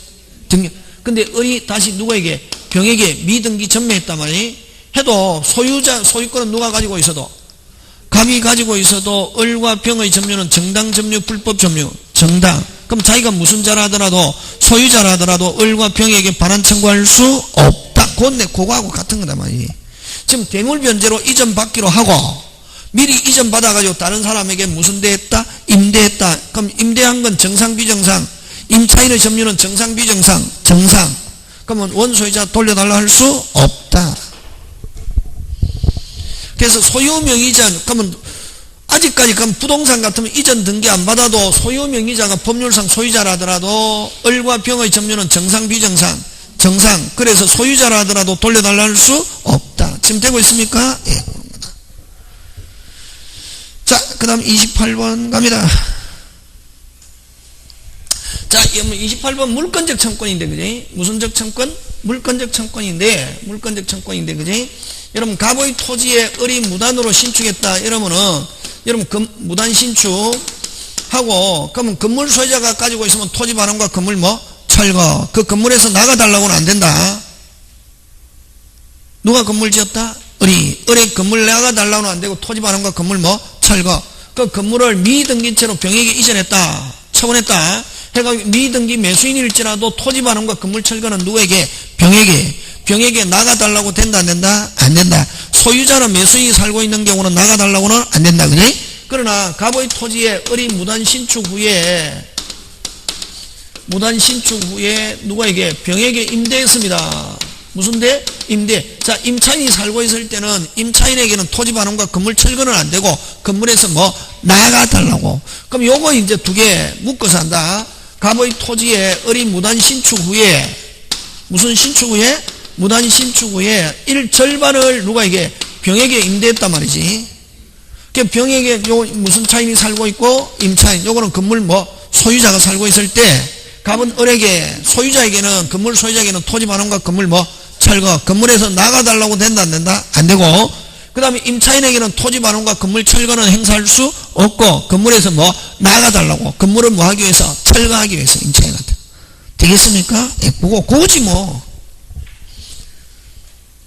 등기. 근데 을이 다시 누구에게? 병에게 미등기 전매했단 말이에요. 해도 소유권은 누가 가지고 있어도? 갑이 가지고 있어도 을과 병의 점유는 정당 점유, 불법 점유? 정당. 그럼 자기가 무슨 자라 하더라도 소유자라 하더라도 을과 병에게 반환 청구할 수 없다. 그거하고 같은 거다 말이지. 지금 대물변제로 이전 받기로 하고 미리 이전 받아가지고 다른 사람에게 무슨 대했다? 임대했다. 그럼 임대한 건 정상 비정상, 임차인의 점유는 정상 비정상, 정상. 그러면 원소유자 돌려달라 할 수 없다. 그래서 소유명의자, 그러면 아직까지 그럼 부동산 같으면 이전 등기 안 받아도 소유명의자가 법률상 소유자라 하더라도 을과 병의 점유는 정상 비정상, 정상. 그래서 소유자라 하더라도 돌려달라 할 수 없다. 지금 되고 있습니까? 예. 자, 그 다음 28번 갑니다. 자, 28번 물권적 청권인데, 그지? 무슨적 청권? 물권적 청권인데, 그지? 여러분, 갑의 토지에 을이 무단으로 신축했다. 이러면은, 여러분, 무단 신축하고, 그러면 건물 소유자가 가지고 있으면 토지 반환과 건물 철거. 그 건물에서 나가달라고는 안 된다. 누가 건물 지었다? 을의 건물 나가달라고는 안 되고, 토지 반환과 건물 철거. 그 건물을 미등기 채로 병에게 이전했다. 처분했다. 해가지고 미등기 매수인일지라도 토지 반환과 건물 철거는 누구에게? 병에게 나가달라고 된다 안 된다? 안 된다. 소유자는 매수인이 살고 있는 경우는 나가달라고는 안 된다. 그지? 그러나 갑의 토지에 을이 무단 신축 후에 누구에게? 병에게 임대했습니다. 무슨 대? 임대. 자, 임차인이 살고 있을 때는 임차인에게는 토지 반환과 건물 철거는 안 되고 건물에서 나가달라고. 그럼 요거 이제 두 개 묶어서 한다. 갑의 토지에 을이 무단 신축 후에 무슨 신축 후에? 무단 신축 후에 절반을 누가에게? 병에게 임대했단 말이지. 그 병에게 요 무슨 차인이 살고 있고 임차인 요거는 건물 소유자가 살고 있을 때 갑은 을에게 소유자에게는 건물 소유자에게는 토지 반환과 건물 철거. 건물에서 나가달라고 된다 안 된다? 안 되고. 그 다음에 임차인에게는 토지 반환과 건물 철거는 행사할 수 없고 건물에서 나가달라고. 건물을 하기 위해서? 철거하기 위해서 임차인한테. 되겠습니까? 예, 그거지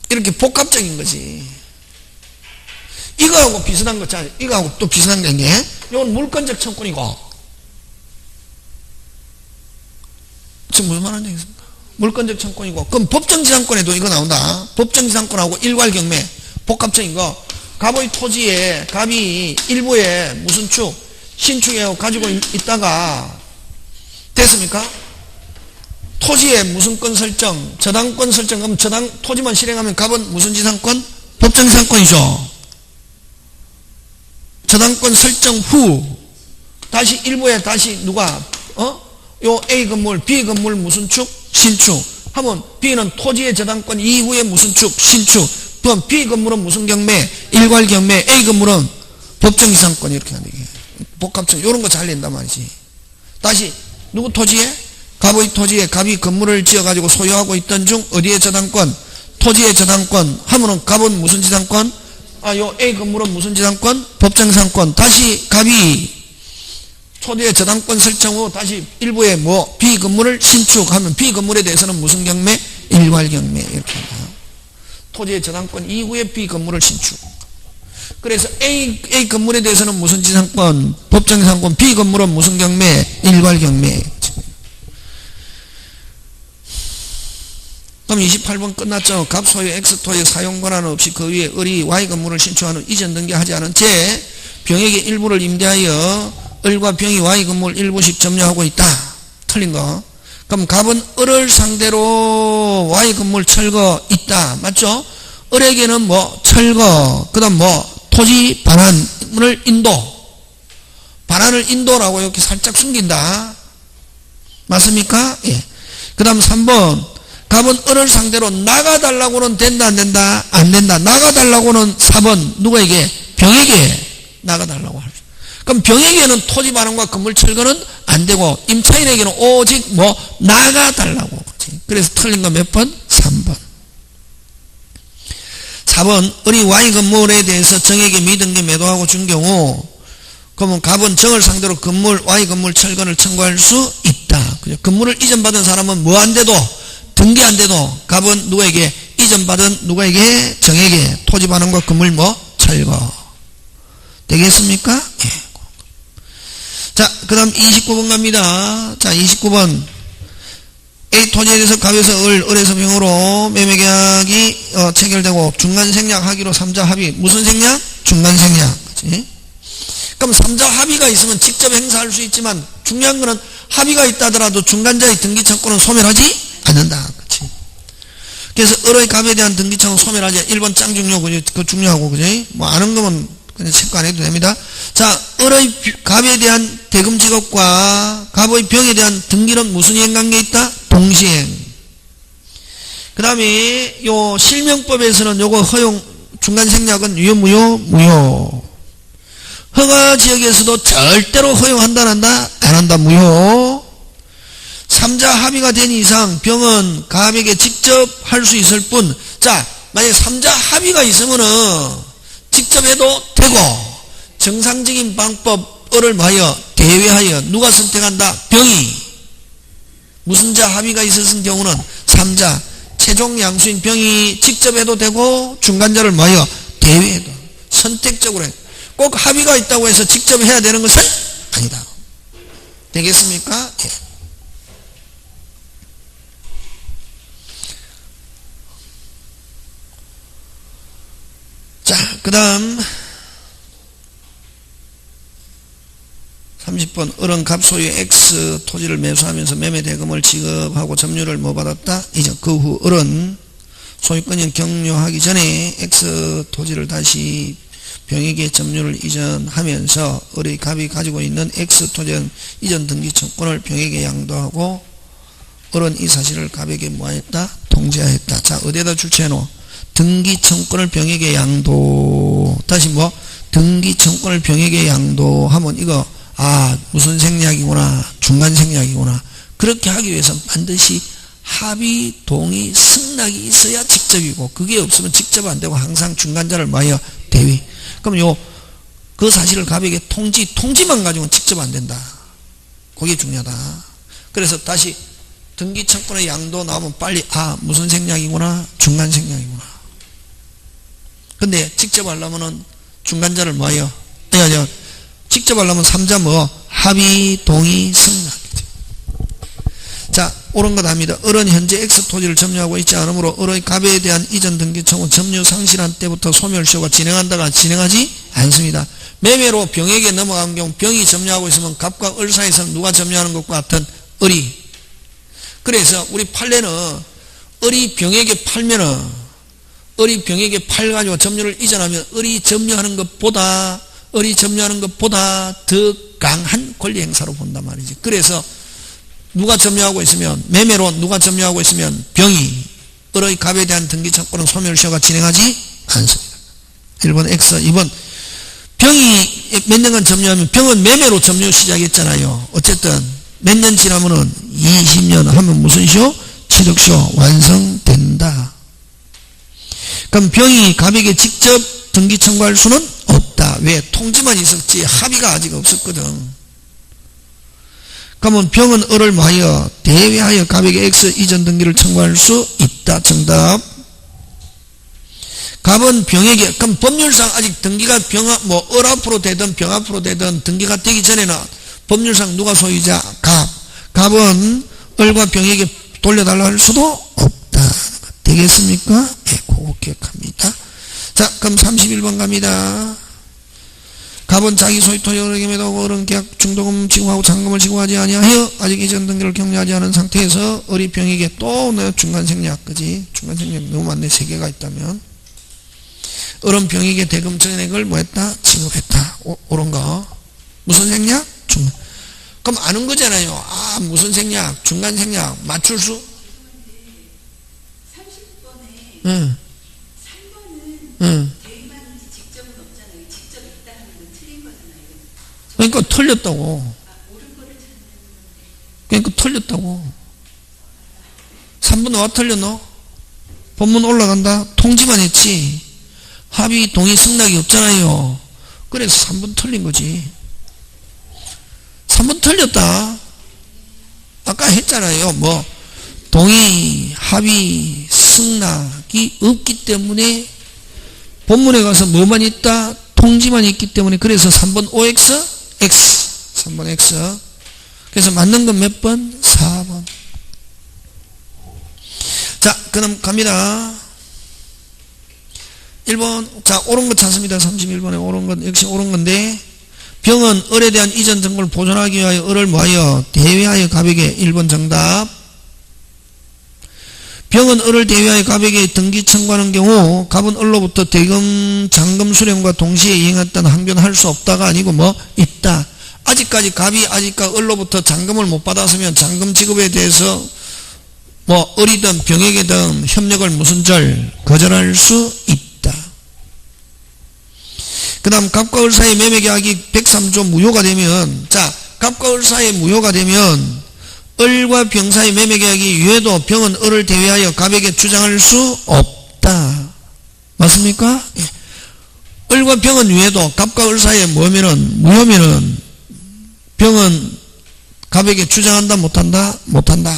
이렇게 복합적인 거지. 이거하고 비슷한 거, 자, 이거하고 또 비슷한 게 이건 물권적 청권이고. 지금 무슨 말 하는 얘기입니까? 물권적 청권이고. 그럼 법정지상권에도 이거 나온다. 법정지상권하고 일괄경매. 복합적인 거. 갑의 토지에 갑이 일부에 무슨 신축해 가지고 있다가 됐습니까? 토지에 무슨 권 설정, 저당권 설정. 그럼 토지만 실행하면 갑은 무슨 지상권? 법정지상권이죠. 저당권 설정 후 다시 일부에 다시 누가 요 A 건물, B 건물 무슨 신축 하면 B는 토지의 저당권 이후에 무슨 신축. 그럼 B 건물은 무슨 경매? 일괄 경매. A 건물은 법정지상권. 이렇게 하는 게 복합적. 요런 거 잘 낸단 말이지. 다시 누구 토지에? 갑의 토지에 갑이 건물을 지어가지고 소유하고 있던 중 어디의 저당권? 토지의 저당권 하면은 갑은 무슨 지상권? 요 A 건물은 무슨 지상권? 법정지상권. 다시 갑이 토지의 저당권 설정 후 다시 일부에 B 건물을 신축하면 B 건물에 대해서는 무슨 경매? 일괄 경매. 이렇게 한다. 토지의 저당권 이후에 B 건물을 신축. 그래서 A 건물에 대해서는 무슨 지상권? 법정지상권. B 건물은 무슨 경매? 일괄 경매. 그럼 28번 끝났죠. 갑 소유 X토의 사용 권한 없이 그 위에 을이 Y 건물을 신축한 후 이전 등기하지 않은 채 병에게 일부를 임대하여 을과 병이 Y 건물 일부씩 점유하고 있다. 틀린 거. 그럼 갑은 을을 상대로 Y 건물 철거 있다. 맞죠? 을에게는 철거, 그 다음 토지 반환을 반환을 인도라고 이렇게 살짝 숨긴다. 맞습니까? 예. 그 다음 3번. 갑은 을을 상대로 나가달라고는 된다 안 된다? 안 된다. 나가달라고는 4번 누구에게? 병에게 나가달라고 할 수. 그럼 병에게는 토지 반환과 건물 철거는 안 되고 임차인에게는 오직 나가달라고. 그래서 틀린 거 몇 번? 3번. 4번 을이 Y 건물에 대해서 정에게 미등기 매도하고 준 경우 그러면 갑은 정을 상대로 건물 Y 건물 철거를 청구할 수 있다. 그죠? 건물을 이전받은 사람은 안 돼도 등기 안 돼도 갑은 누구에게? 이전받은 누구에게? 정에게 토지 반환과 건물 철거. 되겠습니까? 예. 자, 그 다음 29번 갑니다. 자, 29번. A 토지에 대해서 갑에서 을에서 병으로 매매계약이 체결되고 중간생략 하기로 3자 합의. 무슨 생략? 중간생략. 그치? 그럼 3자 합의가 있으면 직접 행사할 수 있지만 중요한 거는 합의가 있다더라도 중간자의 등기청구는 소멸하지 않는다. 그치? 그래서 을의 갑에 대한 등기청은 소멸하지. 1번 짱 중요, 그거 중요하고, 그지? 뭐 아는 거면 그냥 체크 안 해도 됩니다. 자, 을의 갑에 대한 대금 지급과 갑의 병에 대한 등기는 무슨 이행관계에 있다? 동시행. 그 다음에 요 실명법에서는 요거 허용 중간생략은 유효 무효? 무효. 허가지역에서도 절대로 허용한다 안 한다? 안 한다. 무효. 3자 합의가 된 이상 병은 갑에게 직접 할 수 있을 뿐. 자, 만약에 3자 합의가 있으면은 직접 해도 되고 정상적인 방법 을을 하여 대외하여 누가 선택한다? 병이. 무슨 자 합의가 있었을 경우는 3자 최종 양수인 병이 직접 해도 되고 중간자를 하여 대외해도 선택적으로 해. 꼭 합의가 있다고 해서 직접 해야 되는 것은 아니다. 되겠습니까? 예. 자, 그 다음 30번 을은 갑 소유 X 토지를 매수하면서 매매대금을 지급하고 점유를 뭐 받았다? 이제 그 후 을은 소유권이 격려하기 전에 X 토지를 다시 병에게 점유를 이전하면서 을의 갑이 가지고 있는 X 토지는 이전 등기청구권을 병에게 양도하고 을은 이 사실을 갑에게 뭐했다? 통지하였다. 자, 어디에다 줄체해놓어? 등기청구권을 병에게 양도. 다시 뭐? 등기청구권을 병에게 양도하면 이거 무슨 생략이구나, 중간 생략이구나. 그렇게 하기 위해서 반드시 합의, 동의, 승낙이 있어야 직접이고 그게 없으면 직접 안 되고 항상 중간자를 마여 대위. 그럼 그 사실을 갑에게 통지만 가지고는 직접 안 된다. 그게 중요하다. 그래서 다시 등기청구권의 양도 나오면 빨리 무슨 생략이구나, 중간 생략이구나. 근데 직접 하려면은 중간자를 마여 직접 하려면 3자 뭐? 합의, 동의, 승낙. 자, 옳은 것 합니다. 을은 현재 X 토지를 점유하고 있지 않으므로 을의 갑에 대한 이전 등기청은 점유 상실한 때부터 소멸시효가 진행한다가 진행하지 않습니다. 매매로 병에게 넘어간 경우 병이 점유하고 있으면 갑과 을 사이에서는 누가 점유하는 것과 같은 을이. 그래서 우리 판례는 을이 병에게 팔면은 을이 병에게 팔가지고 점유를 이전하면 을이 점유하는 것보다 더 강한 권리 행사로 본단 말이지. 그래서 누가 점유하고 있으면 매매로 누가 점유하고 있으면 병이 을의 갑에 대한 등기청구는 소멸시효가 진행하지 않습니다. 1번 X, 2번 병이 몇 년간 점유하면 병은 매매로 점유 시작했잖아요. 어쨌든 몇 년 지나면은 20년 하면 무슨 시효? 취득시효 완성된다. 그럼 병이 갑에게 직접 등기 청구할 수는 없다. 왜? 통지만 있었지 합의가 아직 없었거든. 그러면 병은 을을 마여 대외하여 갑에게 X 이전 등기를 청구할 수 있다. 정답. 갑은 병에게, 그럼 법률상 아직 등기가 을 앞으로 되든 병 앞으로 되든 등기가 되기 전에는 법률상 누가 소유자? 갑은 을과 병에게 돌려달라 할 수도 없다. 되겠습니까? 네, 그거 기억합니다. 자, 그럼 31번 갑니다. 갑은 자기 소유 토지를 매도하고 을은 계약 중도금 지급하고 잔금을 지급하지 아니하여 아직 이전 등기를 격려하지 않은 상태에서 을이 병에게 또 중간 생략, 그지? 중간 생략 너무 많네. 3개가 있다면. 을은 병에게 대금 전액을 뭐 했다? 지급했다. 옳은 거. 무슨 생략? 중간. 그럼 아는 거잖아요. 무슨 생략? 중간 생략. 맞출 수? 30번에 3번은 대입하는지 직접은 없잖아요. 직접 있다 하는 건 틀린 거잖아요. 그러니까 틀렸다고. 옳은 거를 찾는 건데. 그러니까 틀렸다고. 3번 와 틀렸노? 본문 올라간다. 통지만 했지. 합의, 동의, 승낙이 없잖아요. 그래서 3번 틀린 거지. 3번 틀렸다. 아까 했잖아요. 뭐 동의, 합의, 승낙이 없기 때문에 본문에 가서 뭐만 있다? 통지만 있기 때문에. 그래서 3번 OX, X. 3번 X. 그래서 맞는 건 몇 번? 4번. 자, 그럼 갑니다. 1번. 자, 옳은 거 찾습니다. 31번에 옳은 건 역시 옳은 건데, 병은 을에 대한 이전 정보를 보존하기 위하여 을을 뭐하여? 대위하여 갑에게. 1번 정답. 병은 을을 대위하여 갑에게 등기 청구하는 경우 갑은 을로부터 대금 잔금 수령과 동시에 이행했던 항변할 수 없다가 아니고 뭐 있다. 아직까지 갑이 아직까지 을로부터 잔금을 못 받았으면 잔금 지급에 대해서 뭐 을이든 병에게든 협력을 무슨 절 거절할 수 있다. 그 다음 갑과 을 사이의 매매계약이 103조 무효가 되면, 자, 갑과 을 사이의 무효가 되면 을과 병 사이 매매계약이 유효도 병은 을을 대위하여 갑에게 주장할 수 없다. 맞습니까? 예. 을과 병은 유효도 갑과 을 사이에 무효면은 병은 갑에게 주장한다 못한다? 못한다.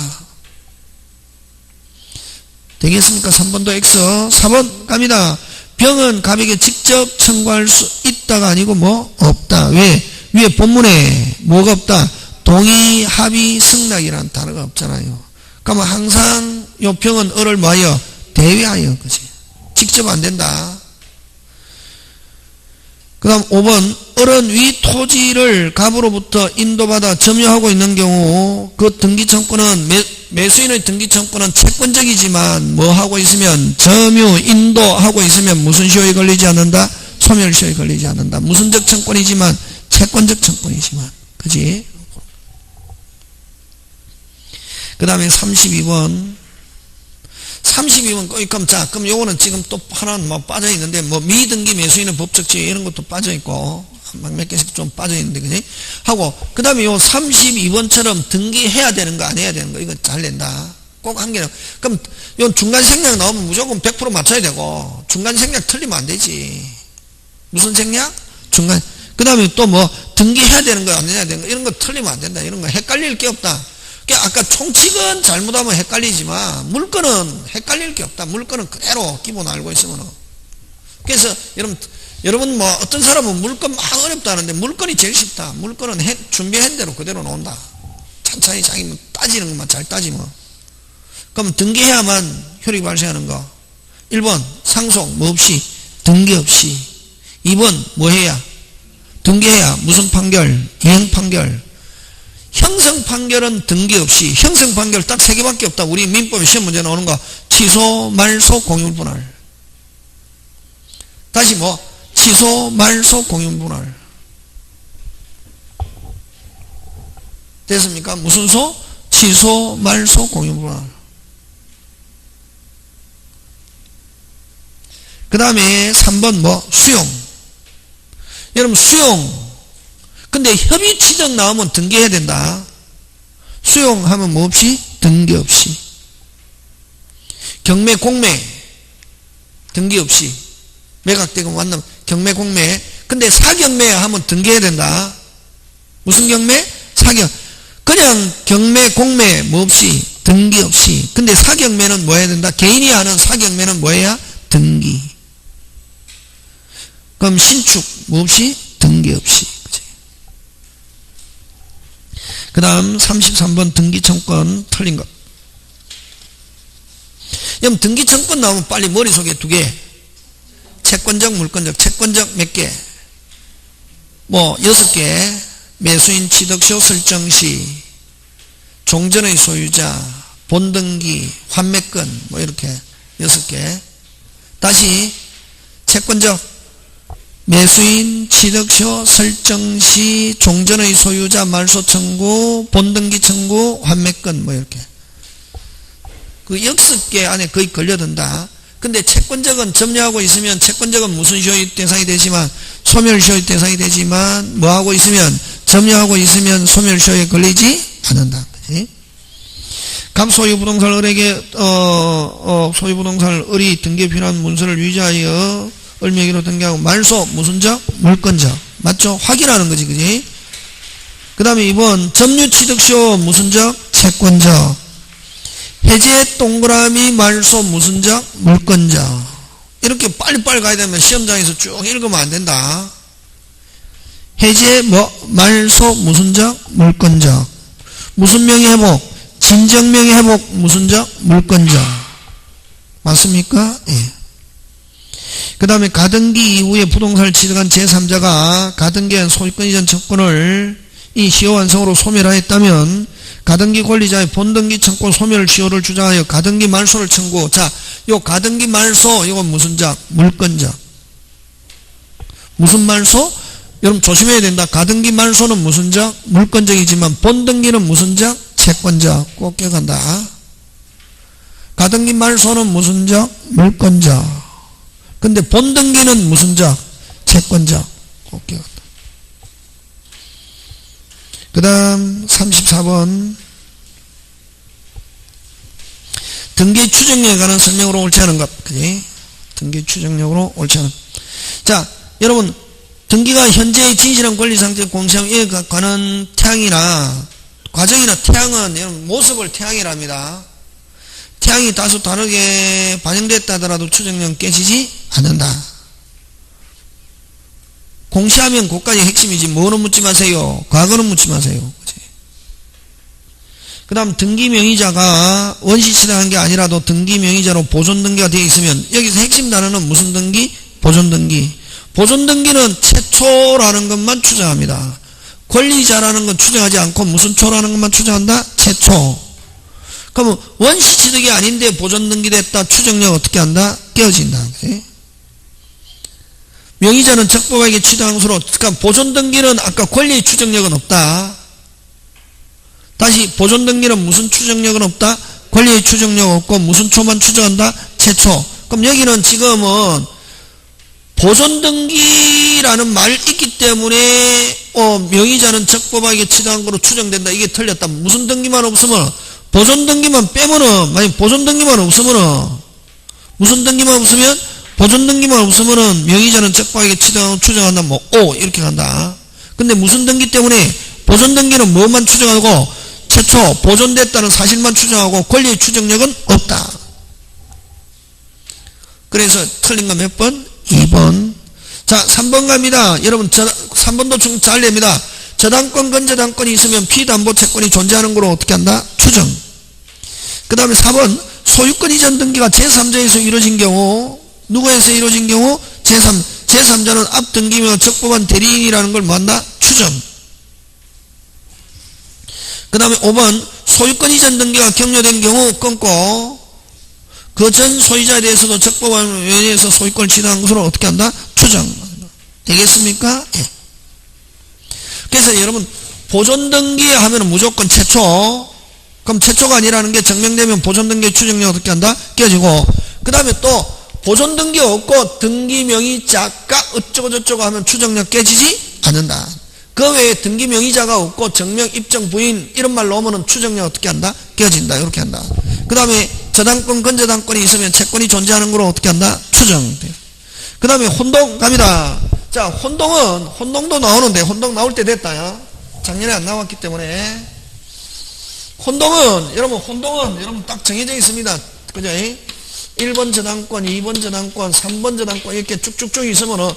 되겠습니까? 3번도 X. 4번 갑니다. 병은 갑에게 직접 청구할 수 있다가 아니고 뭐 없다. 왜? 위에 본문에 뭐가 없다? 동의, 합의, 승낙이라는 단어가 없잖아요. 그러면 항상 요 병은 을을 뭐하여? 대위하여. 그지? 직접 안 된다. 그 다음 5번. 을은 위 토지를 갑으로부터 인도받아 점유하고 있는 경우 그 등기청구는 매수인의 등기청구는 채권적이지만 뭐 하고 있으면 점유, 인도하고 있으면 무슨 시효에 걸리지 않는다? 소멸시효에 걸리지 않는다. 무슨적 청권이지만 채권적 청권이지만. 그지? 그 다음에 32번. 32번, 그럼 자, 그럼 요거는 지금 또 하나는 뭐 빠져 있는데, 뭐 미등기 매수인의 법적 지위 이런 것도 빠져 있고, 몇 개씩 좀 빠져 있는데, 그지? 하고, 그 다음에 요 32번처럼 등기해야 되는 거, 안 해야 되는 거, 이거 잘 낸다. 꼭 한 개는. 그럼 요 중간 생략 나오면 무조건 100% 맞춰야 되고, 중간 생략 틀리면 안 되지. 무슨 생략? 중간. 그 다음에 또 뭐, 등기해야 되는 거, 안 해야 되는 거, 이런 거 틀리면 안 된다. 이런 거 헷갈릴 게 없다. 아까 총칙은 잘못하면 헷갈리지만 물건은 헷갈릴 게 없다. 물건은 그대로 기본 알고 있으면. 그래서 여러분 뭐 어떤 사람은 물건 막 어렵다 하는데 물건이 제일 쉽다. 물건은 준비한 대로 그대로 나온다. 천천히 자기 따지는 것만 잘 따지면. 그럼 등기해야만 효력이 발생하는 거. 1번 상속 뭐 없이 등기 없이. 2번 뭐 해야? 등기해야. 무슨 판결? 이행 판결. 형성 판결은 등기 없이. 형성 판결 딱 3개밖에 없다. 우리 민법에 시험 문제 나오는 거. 취소, 말소, 공유분할. 다시 뭐? 취소, 말소, 공유분할. 됐습니까? 무슨 소? 취소, 말소, 공유분할. 그 다음에 3번 뭐? 수용. 여러분 수용. 근데 협의 취득 나오면 등기해야 된다. 수용하면 뭐 없이? 등기 없이. 경매, 공매. 등기 없이. 매각대금 완납. 경매, 공매. 근데 사경매 하면 등기해야 된다. 무슨 경매? 사경. 그냥 경매, 공매 뭐 없이? 등기 없이. 근데 사경매는 뭐 해야 된다? 개인이 하는 사경매는 뭐 해야? 등기. 그럼 신축 뭐 없이? 등기 없이. 그 다음 33번 등기청권 틀린 것. 그럼 등기청권 나오면 빨리 머릿속에 2개. 채권적, 물권적. 채권적 몇 개? 뭐 6개. 매수인 취득시효 설정시, 종전의 소유자, 본등기, 환매권 뭐 이렇게 6개. 다시 채권적 매수인 취득시효 설정시, 종전의 소유자, 말소 청구, 본등기 청구, 환매권 뭐 이렇게 그 6개 안에 거의 걸려든다. 근데 채권적은 점유하고 있으면 채권적은 무슨 시효의 대상이 되지만 소멸시효의 대상이 되지만 뭐하고 있으면 점유하고 있으면 소멸시효에 걸리지 않는다. 그치? 감 소유부동산 을에게 소유부동산을 을이 등기에 필요한 문서를 위조하여 을 명의로 등기하고 말소 무슨적? 물권적. 맞죠? 확인하는 거지. 그지? 그 다음에 2번 점유취득시효 무슨적? 채권적. 해제 동그라미 말소 무슨적? 물권적. 이렇게 빨리빨리 가야 되면 시험장에서 쭉 읽으면 안 된다. 해제 말소 무슨적 물권적. 무슨 명의 회복? 진정 명의 회복 무슨적 물권적. 맞습니까? 예. 그 다음에 가등기 이후에 부동산을 취득한 제3자가 가등기한 소유권 이전 청구를 이 시효 완성으로 소멸하였다면 가등기 권리자의 본등기 청구 소멸 시효를 주장하여 가등기 말소를 청구. 자, 요 가등기 말소 이건 무슨 작? 물권적. 무슨 말소? 여러분 조심해야 된다. 가등기 말소는 무슨 작? 물권적이지만 본등기는 무슨 작? 채권적. 꼭 기억한다. 가등기 말소는 무슨 작? 물권적. 근데 본등기는 무슨 작? 채권적. 꼭 기억한다. 그 다음 34번 등기 추정력에 관한 설명으로 옳지 않은 것. 그지? 등기 추정력으로 옳지 않은 것. 자, 여러분 등기가 현재의 진실한 권리 상태 공시함에 관한 태양이나 과정이나 태양은 여러분 모습을 태양이랍니다. 태양이 다소 다르게 반영됐다 하더라도 추정력 깨지지 않는다. 공시하면 그까지 핵심이지 뭐는 묻지 마세요. 과거는 묻지 마세요. 그 다음 등기 명의자가 원시치당한 게 아니라도 등기 명의자로 보존 등기가 되어 있으면 여기서 핵심 단어는 무슨 등기? 보존 등기. 보존 등기는 최초라는 것만 추정합니다. 권리자라는 건 추정하지 않고 무슨 초라는 것만 추정한다? 최초. 그러면 원시취득이 아닌데 보존 등기됐다. 추정력 어떻게 한다? 깨어진다. 그치? 명의자는 적법하게 취득한 것으로, 그러니까 보존 등기는 아까 권리의 추정력은 없다. 다시 보존 등기는 무슨 추정력은 없다? 권리의 추정력 없고 무슨 초만 추정한다? 최초. 그럼 여기는 지금은 보존 등기라는 말이 있기 때문에 명의자는 적법하게 취득한 거로 추정된다. 이게 틀렸다. 무슨 등기만 없으면 보존 등기만 빼면은, 만약 보존 등기만 없으면은 무슨 등기만 없으면 보존 등기만 없으면은 명의자는 적법하게 취득한 추정한다. 뭐 O 이렇게 간다. 근데 무슨 등기 때문에 보존 등기는 뭐만 추정하고 최초 보존됐다는 사실만 추정하고 권리의 추정력은 없다. 그래서 틀린 거 몇 번? 2번. 자, 3번 갑니다. 여러분 3번도 좀 잘 냅니다. 저당권 건저당권이 있으면 피담보채권이 존재하는 거로 어떻게 한다? 추정. 그 다음에 4번 소유권 이전 등기가 제3자에서 이루어진 경우, 누구에서 이루어진 경우? 제3자는 앞등기며 적법한 대리인이라는 걸 뭐한다? 추정. 그 다음에 5번 소유권 이전 등기가 격려된 경우 끊고 그 전 소유자에 대해서도 적법한 원리에서 소유권을 취득한 것으로 어떻게 한다? 추정. 되겠습니까? 예. 그래서 여러분 보존 등기 하면 무조건 최초. 그럼 최초가 아니라는 게 증명되면 보존 등기의 추정력 어떻게 한다? 깨지고. 그 다음에 또 보존 등기 없고 등기 명의자가 어쩌고저쩌고 하면 추정력 깨지지 않는다. 그 외에 등기 명의자가 없고 증명 입증 부인 이런 말 넣으면 추정력 어떻게 한다? 깨진다. 이렇게 한다. 그 다음에 저당권 건저당권이 있으면 채권이 존재하는 거로 어떻게 한다? 추정. 그 다음에 혼동 갑니다. 자, 혼동도 나오는데 혼동 나올 때 됐다. 야. 작년에 안 나왔기 때문에. 혼동은 여러분 딱 정해져 있습니다. 그죠? 1번 저당권, 2번 저당권, 3번 저당권 이렇게 쭉쭉쭉 있으면은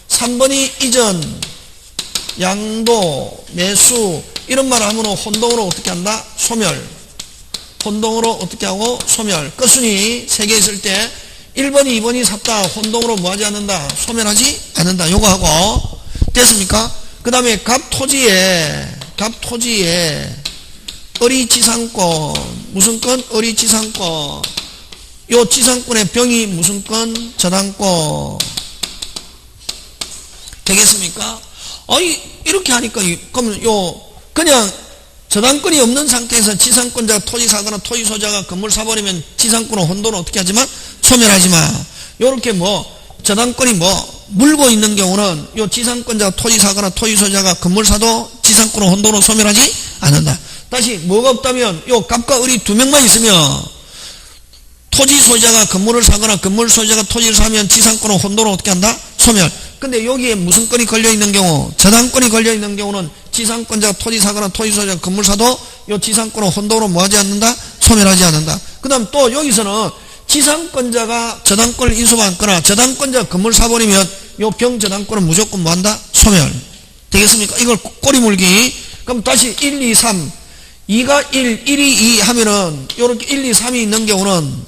3번이 이전, 양도, 매수 이런 말 하면 혼동으로 어떻게 한다? 소멸. 혼동으로 어떻게 하고? 소멸. 끝순위 3개 있을 때 1번이 2번이 샀다. 혼동으로 뭐하지 않는다? 소멸하지 않는다. 요거 하고 됐습니까? 그 다음에 갑토지에 어리지상권 무슨 건? 어리지상권. 요 지상권의 병이 무슨 건? 저당권. 되겠습니까? 이렇게 하니까 그러면 그냥 저당권이 없는 상태에서 지상권자가 토지 사거나 토지 소유자가 건물 사버리면 지상권은 혼돈을 어떻게 하지만 소멸하지만 요렇게 저당권이 물고 있는 경우는 요 지상권자가 토지 사거나 토지 소유자가 건물 사도 지상권은 혼돈으로 소멸하지 않는다. 다시 뭐가 없다면 요 갑과 을이 2명만 있으면 토지 소유자가 건물을 사거나 건물 소유자가 토지를 사면 지상권은 혼돈으로 어떻게 한다? 소멸. 근데 여기에 무슨 건이 걸려있는 경우, 저당권이 걸려있는 경우는 지상권자가 토지 사거나 토지 소유자가 건물 사도 요 지상권은 혼돈으로 뭐하지 않는다? 소멸하지 않는다. 그 다음 또 여기서는 지상권자가 저당권을 인수받거나 저당권자가 건물 사버리면 요 병저당권은 무조건 뭐한다? 소멸. 되겠습니까? 이걸 꼬리 물기. 그럼 다시 1, 2, 3. 2가 1, 1이 2 하면은 요렇게 1, 2, 3이 있는 경우는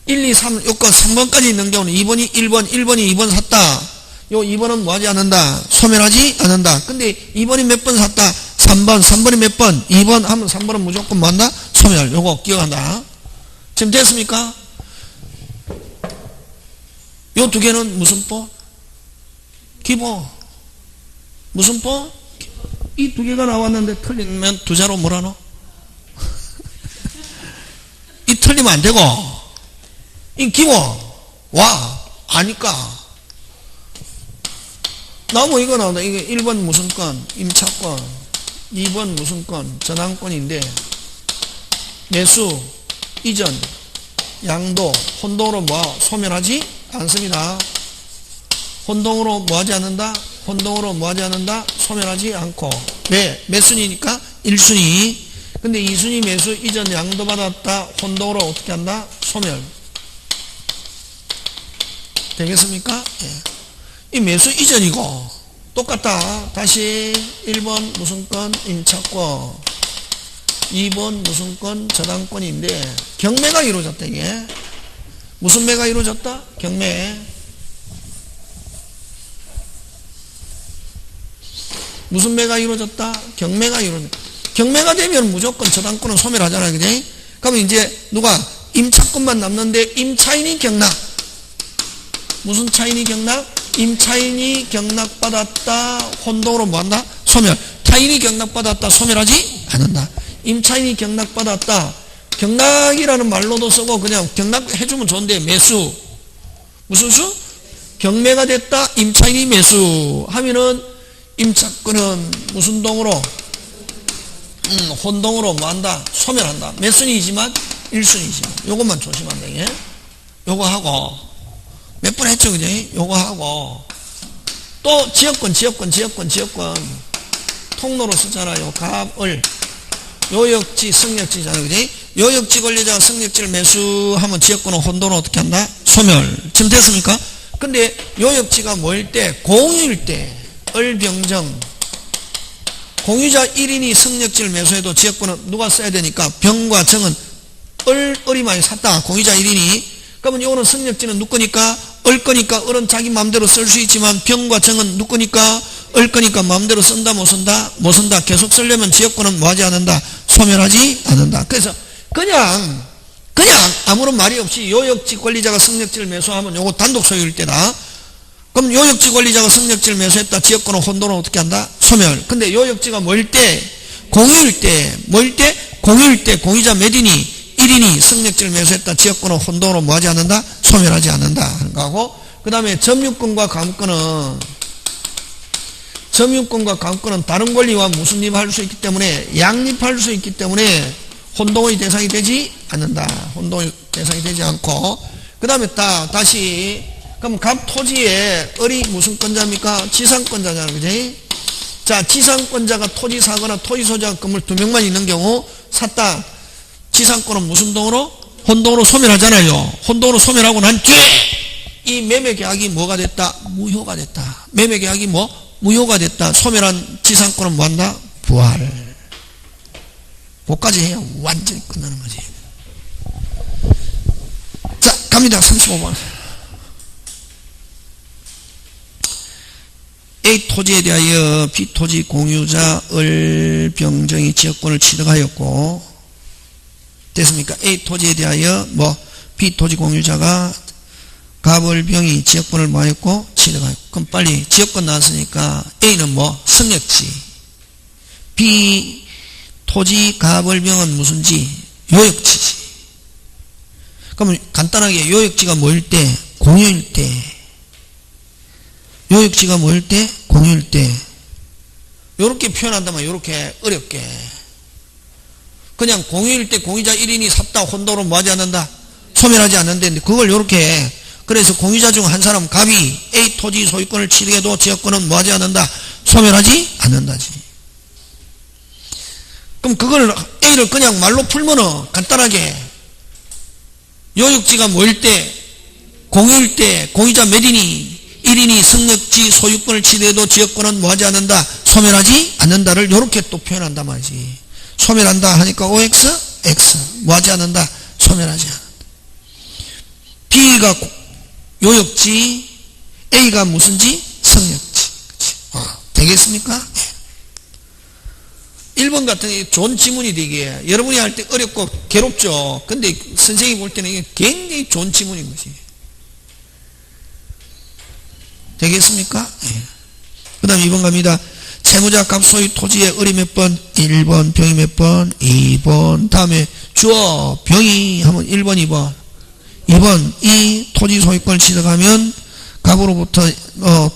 1, 2, 3, 요거 3번까지 있는 경우는 2번이 1번, 1번이 2번 샀다. 요 2번은 뭐 하지 않는다? 소멸하지 않는다. 근데 2번이 몇 번 샀다? 3번, 3번이 몇 번? 2번 하면 3번은 무조건 뭐 한다? 소멸. 요거 기억한다. 지금 됐습니까? 요 두 개는 무슨 법? 기본. 무슨 법? 이 두 개가 나왔는데 틀리면 두 자로 몰아넣어. 이 틀리면 안 되고, 이 기본. 와, 아니까. 나무 이거 나온다. 이게 1번 무슨 건? 임차권. 2번 무슨 건? 전환권인데, 매수, 이전, 양도, 혼동으로 뭐, 소멸하지 않습니다. 혼동으로 뭐 하지 않는다? 혼동으로 뭐 하지 않는다? 소멸하지 않고. 왜? 몇 순위니까? 1순위. 근데 2순위 매수, 이전, 양도 받았다. 혼동으로 어떻게 한다? 소멸. 되겠습니까? 예. 이 매수 이전이고 똑같다. 다시 1번 무슨 건? 임차권. 2번 무슨 건? 저당권인데 경매가 이루어졌다. 이게 무슨 매가 이루어졌다? 경매. 무슨 매가 이루어졌다? 경매가 이루어졌다. 경매가 되면 무조건 저당권은 소멸하잖아요. 그지? 그러면 이제 누가 임차권만 남는데 임차인이 경락. 무슨 차인이 경락? 임차인이 경락받았다. 혼동으로 뭐한다? 소멸. 타인이 경락받았다. 소멸하지 않는다. 임차인이 경락받았다. 경락이라는 말로도 쓰고 그냥 경락해주면 좋은데 매수. 무슨 수? 경매가 됐다. 임차인이 매수 하면은 임차권은 무슨 동으로? 혼동으로 뭐한다? 소멸한다. 몇 순위이지만 1순위지만 요것만 조심한다. 이게. 요거 하고 몇 번 했죠, 그지? 요거 하고 또 지역권 통로로 쓰잖아요. 갑을 요역지 승역지잖아요, 그지? 요역지 권리자가 승역지를 매수하면 지역권은 혼동으로 어떻게 한다? 소멸. 지금 됐습니까? 근데 요역지가 뭐일 때? 공유일 때 을병정 공유자 1인이 승역지를 매수해도 지역권은 누가 써야 되니까 병과 정은 을이 많이 샀다. 공유자 1인이. 그러면 이거는 승역지는 누구 거니까? 을 거니까 을은 자기 마음대로 쓸 수 있지만 병과 정은 누구 거니까? 을 거니까 마음대로 쓴다 못 쓴다? 못 쓴다. 계속 쓰려면 지역권은 뭐 하지 않는다? 소멸하지 않는다. 그래서 그냥 아무런 말이 없이 요역지 권리자가 승역지를 매수하면 요거 단독 소유일 때다. 그럼 요역지 권리자가 승역지를 매수했다. 지역권은 혼동으로 어떻게 한다? 소멸. 근데 요역지가 뭐일 때? 공유일 때. 뭐일 때? 공유일 때 공유자 몇 인이? 1인이 승역지를 매수했다. 지역권은 혼동으로 뭐 하지 않는다? 소멸하지 않는다. 하는 거하고 그 다음에 점유권과 감권은 다른 권리와 무슨립할 수 있기 때문에 양립할 수 있기 때문에 혼동의 대상이 되지 않는다. 혼동의 대상이 되지 않고 그 다음에 다시 그럼 갑 토지에 을이 무슨 권자입니까? 지상권자잖아. 그지? 자, 지상권자가 토지 사거나 토지 소유자 건물 2명만 있는 경우 샀다. 지상권은 무슨 동으로? 혼동으로 소멸하잖아요. 혼동으로 소멸하고 난 뒤에 이 매매계약이 뭐가 됐다? 무효가 됐다. 매매계약이 뭐? 무효가 됐다. 소멸한 지상권은 뭐한다? 부활. 그거까지 해야 완전히 끝나는 거지. 자, 갑니다. 35번. A 토지에 대하여 B 토지 공유자 을병정이 지역권을 취득하였고 됐습니까? A 토지에 대하여 B 토지 공유자가 갑을병이 지역권을 뭐했고 취득하였고 그럼 빨리 지역권 나왔으니까 A는 승역지 B 토지 갑을병은 무슨지? 요역지지. 그러면 간단하게 요역지가 뭐일 때? 공유일 때. 요역지가 뭐일 때? 공유일 때. 요렇게 표현한다면 요렇게 어렵게. 그냥 공유일 때 공유자 1인이 샀다 혼동으로 뭐하지 않는다? 소멸하지 않는데 그걸 요렇게 그래서 공유자 중 한 사람 갑이 A 토지 소유권을 취득해도 지역권은 뭐하지 않는다? 소멸하지 않는다지. 그럼 그걸 A를 그냥 말로 풀면은 간단하게 요역지가 뭐일 때? 공유일 때 공유자 몇 인이? 1인이 성역지 소유권을 취득해도 지역권은 뭐하지 않는다? 소멸하지 않는다를 이렇게 또 표현한단 말이지. 소멸한다 하니까 OX, X. 뭐하지 않는다? 소멸하지 않는다. B가 요역지, A가 무슨지? 성역지. 되겠습니까? 1번 같은 게 좋은 지문이 되게 여러분이 할 때 어렵고 괴롭죠. 근데 선생님이 볼 때는 이게 굉장히 좋은 지문인 것이. 되겠습니까? 그 다음 2번 갑니다. 채무자 값 소유 토지의 을이 몇 번? 1번. 병이 몇 번? 2번. 다음에 주어 병이 하면 1번 2번 2번 이 토지 소유권을 취득하면 갑으로부터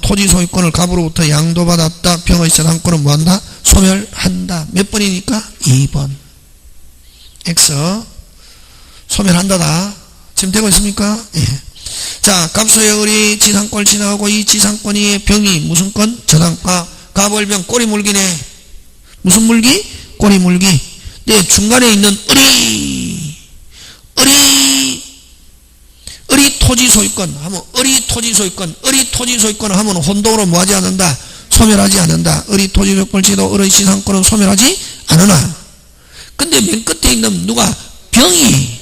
토지 소유권을 갑으로부터 양도받았다. 병의 재산권은 뭐한다? 소멸한다. 몇 번이니까? 2번. X. 소멸한다다. 지금 되고 있습니까? 예. 자, 갑소의 을이 지상권을 취득하고 이 지상권이 병이 무슨 권? 저당과 갑을병 꼬리 물기네. 무슨 물기? 꼬리 물기. 네, 중간에 있는 을이 토지 소유권 하면 을이 토지 소유권 하면 혼동으로 뭐하지 않는다? 소멸하지 않는다. 을이 토지 소유권을 취득하고 을의 지상권은 소멸하지 않으나. 근데 맨 끝에 있는 누가? 병이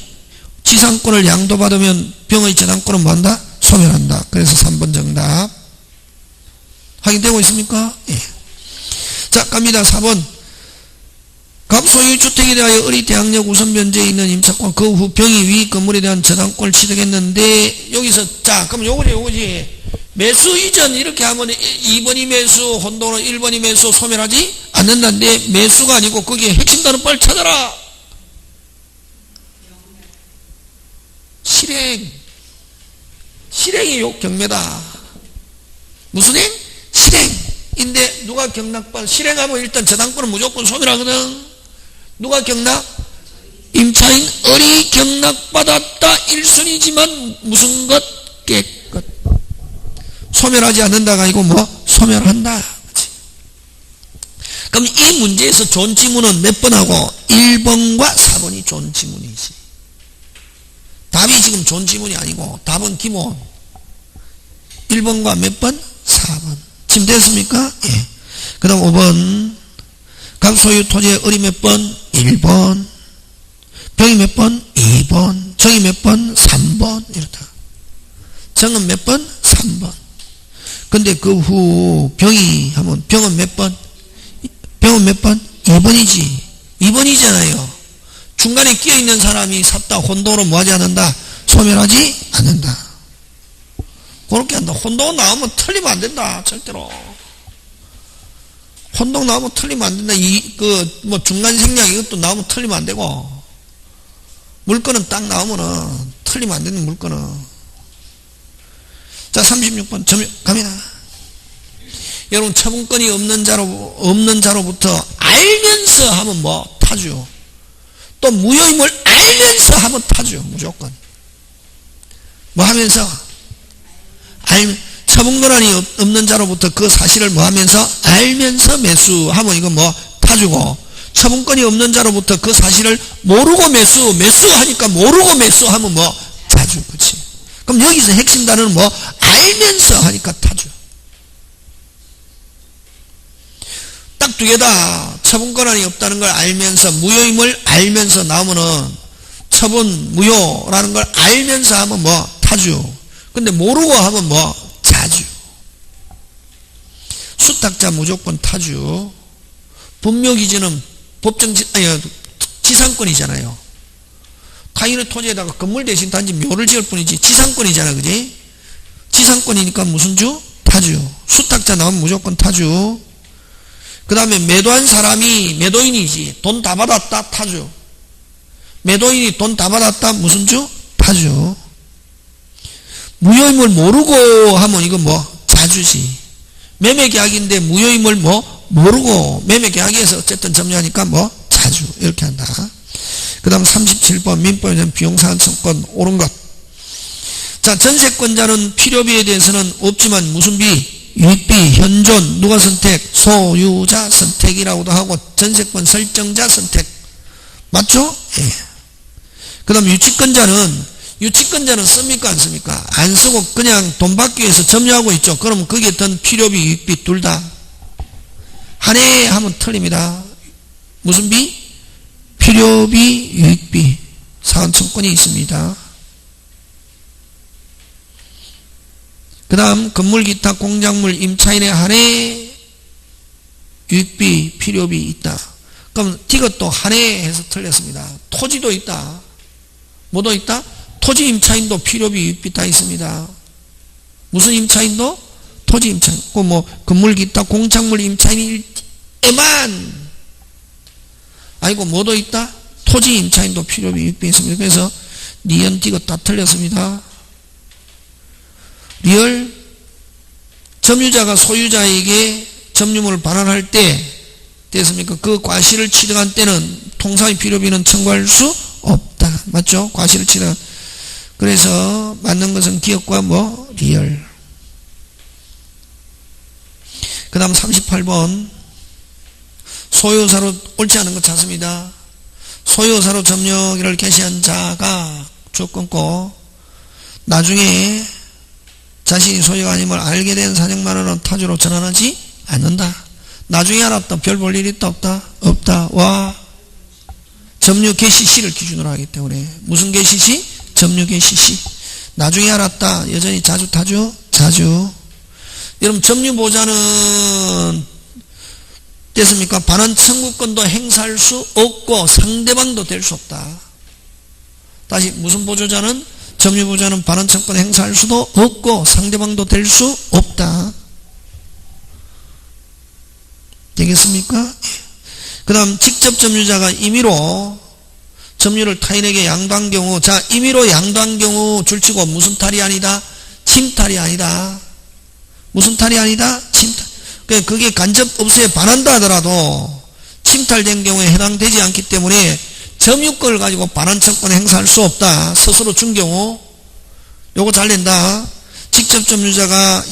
지상권을 양도받으면 병의 재산권은 뭐한다? 소멸한다. 그래서 3번 정답. 확인되고 있습니까? 예. 자, 갑니다. 4번. 갑소유 주택에 대하여 을이 대항력 우선 변제에 있는 임차권 그 후 병이 위 건물에 대한 저당권을 취득했는데 여기서 자, 그럼 요거지. 매수 이전 이렇게 하면 2번이 매수, 혼동은 1번이 매수 소멸하지 않는다는데 매수가 아니고 거기에 핵심 단어 빨리 찾아라. 실행이 요 경매다. 무슨 행? 실행인데 누가 경락받 실행하면 일단 저당권은 무조건 소멸하거든. 누가 경락? 임차인 을이 경락받았다 1순위지만 무슨 것? 깨끗. 소멸하지 않는다가 아니고 뭐? 소멸한다. 그치? 그럼 이 문제에서 좋은 지문은 몇 번 하고? 1번과 4번이 좋은 지문이지. 답이 지금 좋은 지문이 아니고 답은 기본 1번과 몇 번? 4번. 지금 됐습니까? 예. 그 다음 5번 갑소유 토지의 을이 몇 번? 1번. 병이 몇 번? 2번. 정이 몇 번? 3번. 이렇다. 정은 몇 번? 3번. 근데 그 후 병이 하면 병은 몇 번? 병은 몇 번? 2번이지. 2번이잖아요. 중간에 끼어있는 사람이 샀다. 혼동으로 뭐하지 않는다? 소멸하지 않는다. 그렇게 한다. 혼동 나오면 틀리면 안 된다. 절대로. 혼동 나오면 틀리면 안 된다. 중간 생략 이것도 나오면 틀리면 안 되고. 물건은 딱 나오면은 틀리면 안 되는 물건은. 자, 36번. 갑니다. 여러분, 처분권이 없는 자로부터 알면서 하면 뭐? 타주. 또 무효임을 알면서 하면 타주. 무조건. 뭐 하면서? 처분권이 없는 자로부터 그 사실을 뭐 하면서? 알면서 매수하면 이거 뭐? 타주고. 처분권이 없는 자로부터 그 사실을 모르고 매수하니까 모르고 매수하면 뭐? 타주. 그치? 그럼 여기서 핵심 단어는 뭐? 알면서 하니까 타주. 딱 두 개다. 처분권이 없다는 걸 알면서 무효임을 알면서 나오면은 처분 무효라는 걸 알면서 하면 뭐? 타주. 근데 모르고 하면 뭐? 자주. 수탁자 무조건 타주. 분묘기준은 지상권이잖아요. 타인의 토지에다가 건물 대신 단지 묘를 지을 뿐이지 지상권이잖아. 그지? 지상권이니까 무슨 주? 타주. 수탁자 나오면 무조건 타주. 그 다음에 매도한 사람이 매도인이지. 돈 다 받았다. 타주. 매도인이 돈 다 받았다. 무슨 주? 타주. 무효임을 모르고 하면 이건 뭐? 자주지. 매매계약인데 무효임을 뭐? 모르고 매매계약에서 어쨌든 점유하니까 뭐? 자주. 이렇게 한다. 그 다음 37번 민법에는 비용상환성권 옳은 것. 자, 전세권자는 필요비에 대해서는 없지만 무슨 비? 유익비, 현존, 누가 선택? 소유자 선택이라고도 하고 전세권 설정자 선택. 맞죠? 예. 그 다음 유치권자는 유치권자는 씁니까 안 씁니까? 안 쓰고 그냥 돈 받기 위해서 점유하고 있죠. 그러면 거기에 든 필요비 유익비 둘 다 한해 하면 틀립니다. 무슨 비? 필요비 유익비 사은청권이 있습니다. 그 다음 건물 기타 공작물 임차인의 한해 유익비 필요비 있다. 그럼 이것도 한해 해서 틀렸습니다. 토지도 있다. 뭐도 있다? 토지 임차인도 필요비 유익비 다 있습니다. 무슨 임차인도? 토지 임차인. 그 뭐 건물 기타 공작물 임차인일 때만 아이고 뭐도 있다? 토지 임차인도 필요비 유익비 있습니다. 그래서 니은 이것 다 틀렸습니다. 리얼 점유자가 소유자에게 점유물을 반환할 때 됐습니까? 그 과실을 취득한 때는 통상의 필요비는 청구할 수 없다. 맞죠? 과실을 취득한. 그래서 맞는 것은 기억과 뭐 리얼. 그 다음 38번 소유사로 옳지 않은 것 찾습니다. 소유사로 점유기를 개시한 자가 주권고 나중에 자신이 소유가 아님을 알게 된 사정만으로는 타주로 전환하지 않는다. 나중에 알았다. 별 볼 일 있다 없다? 없다. 와 점유 개시시를 기준으로 하기 때문에 무슨 개시시? 점유 개시시. 나중에 알았다. 여전히 자주 타주? 자주. 여러분 점유보자는 됐습니까? 반환 청구권도 행사할 수 없고 상대방도 될 수 없다. 다시 무슨 보조자는? 점유보자는 반환 청구권 행사할 수도 없고 상대방도 될 수 없다. 되겠습니까? 그 다음 직접 점유자가 임의로 점유를 타인에게 양도한 경우, 자 임의로 양도한 경우 줄치고 무슨 탈이 아니다? 침탈이 아니다. 무슨 탈이 아니다? 침탈. 그게 간접업소에 반한다 하더라도 침탈된 경우에 해당되지 않기 때문에 점유권을 가지고 반환청권 행사할 수 없다. 스스로 준 경우 요거 잘 낸다. 직접 점유자가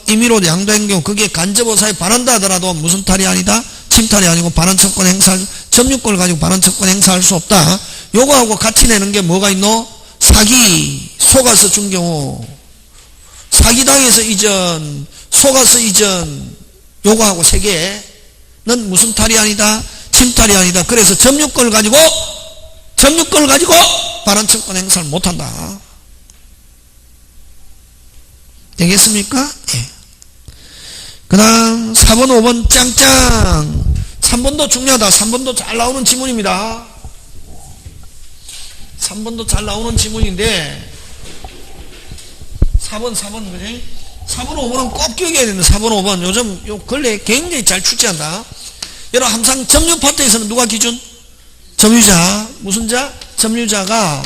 임의로 양도한 경우 그게 간접업소에 반한다 하더라도 무슨 탈이 아니다? 침탈이 아니고 반환청권 행사할 점유권을 가지고 반환청권 행사할 수 없다. 요거하고 같이 내는 게 뭐가 있노? 사기 속아서 준 경우 사기당해서 이전 속아서 이전 요거하고 세 개는 무슨 탈이 아니다? 침탈이 아니다. 그래서 점유권을 가지고 반환청권 행사를 못한다. 되겠습니까? 예. 그 다음 4번 5번 짱짱. 3번도 중요하다. 3번도 잘 나오는 지문입니다. 3번도 잘 나오는 지문인데 4번 그지? 4번 5번은 꼭 기억해야 된다. 4번 5번 요즘 요 근래 굉장히 잘 출제한다. 여러분 항상 점유 파트에서는 누가 기준? 점유자. 무슨 자? 점유자가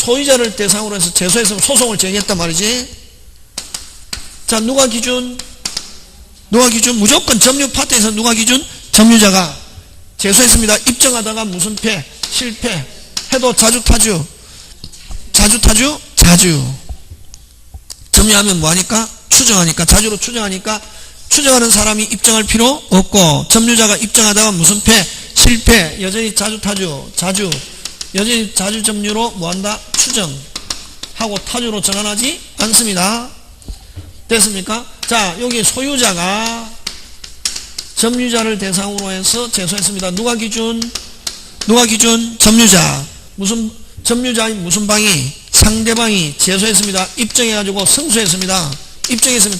소유자를 대상으로 해서 제소해서 소송을 제기했단 말이지. 자 누가 기준? 무조건 점유 파트에서 누가 기준? 점유자가 제소했습니다. 입증하다가 무슨 패? 실패. 해도 자주 타주. 점유하면 뭐하니까? 추정하니까. 자주로 추정하니까 추정하는 사람이 입증할 필요 없고 점유자가 입증하다가 무슨 패? 실패. 여전히 자주 여전히 자주 점유로 뭐한다? 추정하고 타주로 전환하지 않습니다. 됐습니까? 자 여기 소유자가 점유자를 대상으로 해서 제소했습니다. 누가 기준? 점유자. 점유자의 무슨 방이? 상대방이 제소했습니다. 입증해가지고 승소했습니다.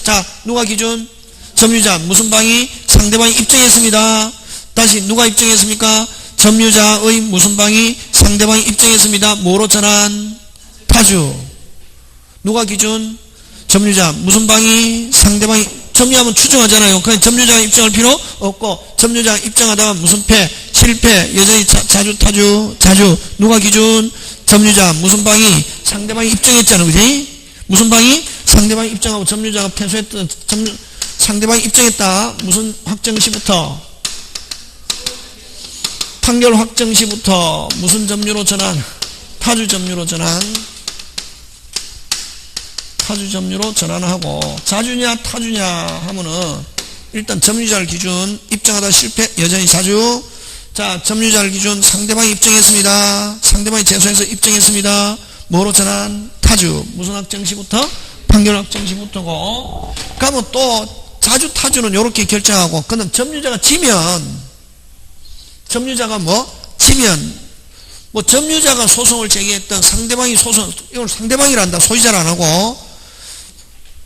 자 누가 기준? 점유자. 무슨 방이? 상대방이 입증했습니다. 다시 누가 입증했습니까? 점유자의 무슨 방이? 상대방이 입증했습니다. 뭐로 전환? 타주. 누가 기준? 점유자. 무슨 방이? 상대방이. 점유하면 추정하잖아요. 그냥 점유자가 입증할 필요 없고 점유자가 입증하다가 무슨 패? 실패. 여전히 자주. 누가 기준? 점유자. 무슨 방이? 상대방이 입증했잖아. 그지? 무슨 방이? 상대방이 입증하고 점유자가 패소했던 상대방이 입증했다. 무슨 확정시부터? 판결 확정시부터 무슨 점유로 전환? 타주 점유로 전환하고 자주냐 타주냐 하면은 일단 점유자를 기준 입증하다 실패 여전히 자주 자, 점유자를 기준 상대방이 입증했습니다. 상대방이 제소해서 입증했습니다. 뭐로 전환? 타주. 무슨 확정시부터? 판결 확정시부터고. 그러면 또 자주 타주는 이렇게 결정하고, 그럼 점유자가 지면, 점유자가 뭐? 지면, 뭐 점유자가 소송을 제기했던 상대방이 소송, 이걸 상대방이란다. 소유자를 안 하고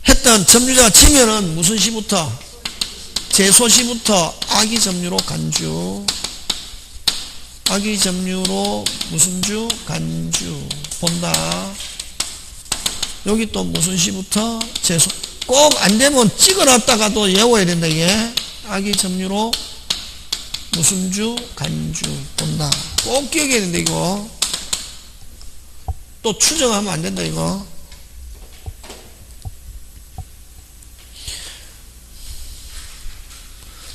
했던 점유자가 지면은 무슨 시부터? 제소시부터 악의 점유로 간주. 악의 점유로 무슨 주? 간주. 본다. 여기 또 무슨 시부터? 제소. 꼭 안 되면 찍어놨다가도 외워야 된다, 이게. 악의 점유로 무슨 주? 간주. 본다. 꼭 기억해야 된다, 이거. 또 추정하면 안 된다, 이거.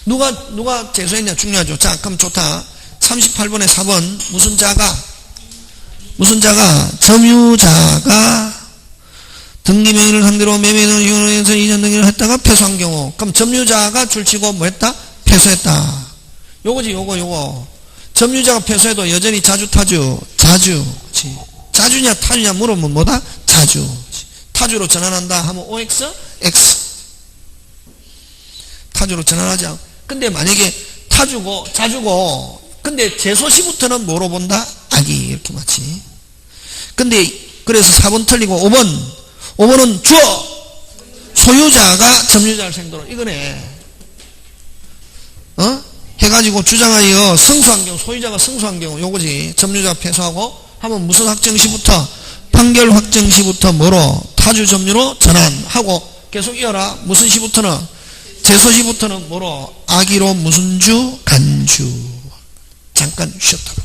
누가 제소했냐? 중요하죠. 자, 그럼 좋다. 38번에 4번. 무슨 자가? 점유자가 등기명의를 상대로 매매인을 이용해서 이전 등기를 했다가 패소한 경우. 그럼 점유자가 줄치고 뭐 했다? 패소했다. 요거지, 요거. 점유자가 패소해도 여전히 자주. 그치. 자주냐, 타주냐 물으면 뭐다? 자주. 그치. 타주로 전환한다 하면 OX? X. 타주로 전환하자. 근데 만약에 타주고, 자주고, 근데 제소시부터는 뭐로 본다? 악이. 이렇게 맞지. 근데, 그래서 4번 틀리고 5번은 주어! 소유자가 점유자를 생도로. 이거네. 해가지고 주장하여 승소한 경우, 소유자가 승소한 경우, 요거지. 점유자가 패소하고 하면 무슨 확정시부터? 판결 확정시부터 뭐로? 타주 점유로 전환하고 계속 이어라. 무슨 시부터는? 제소시부터는 뭐로? 악의로 무슨 주? 간주. 잠깐 쉬었다가.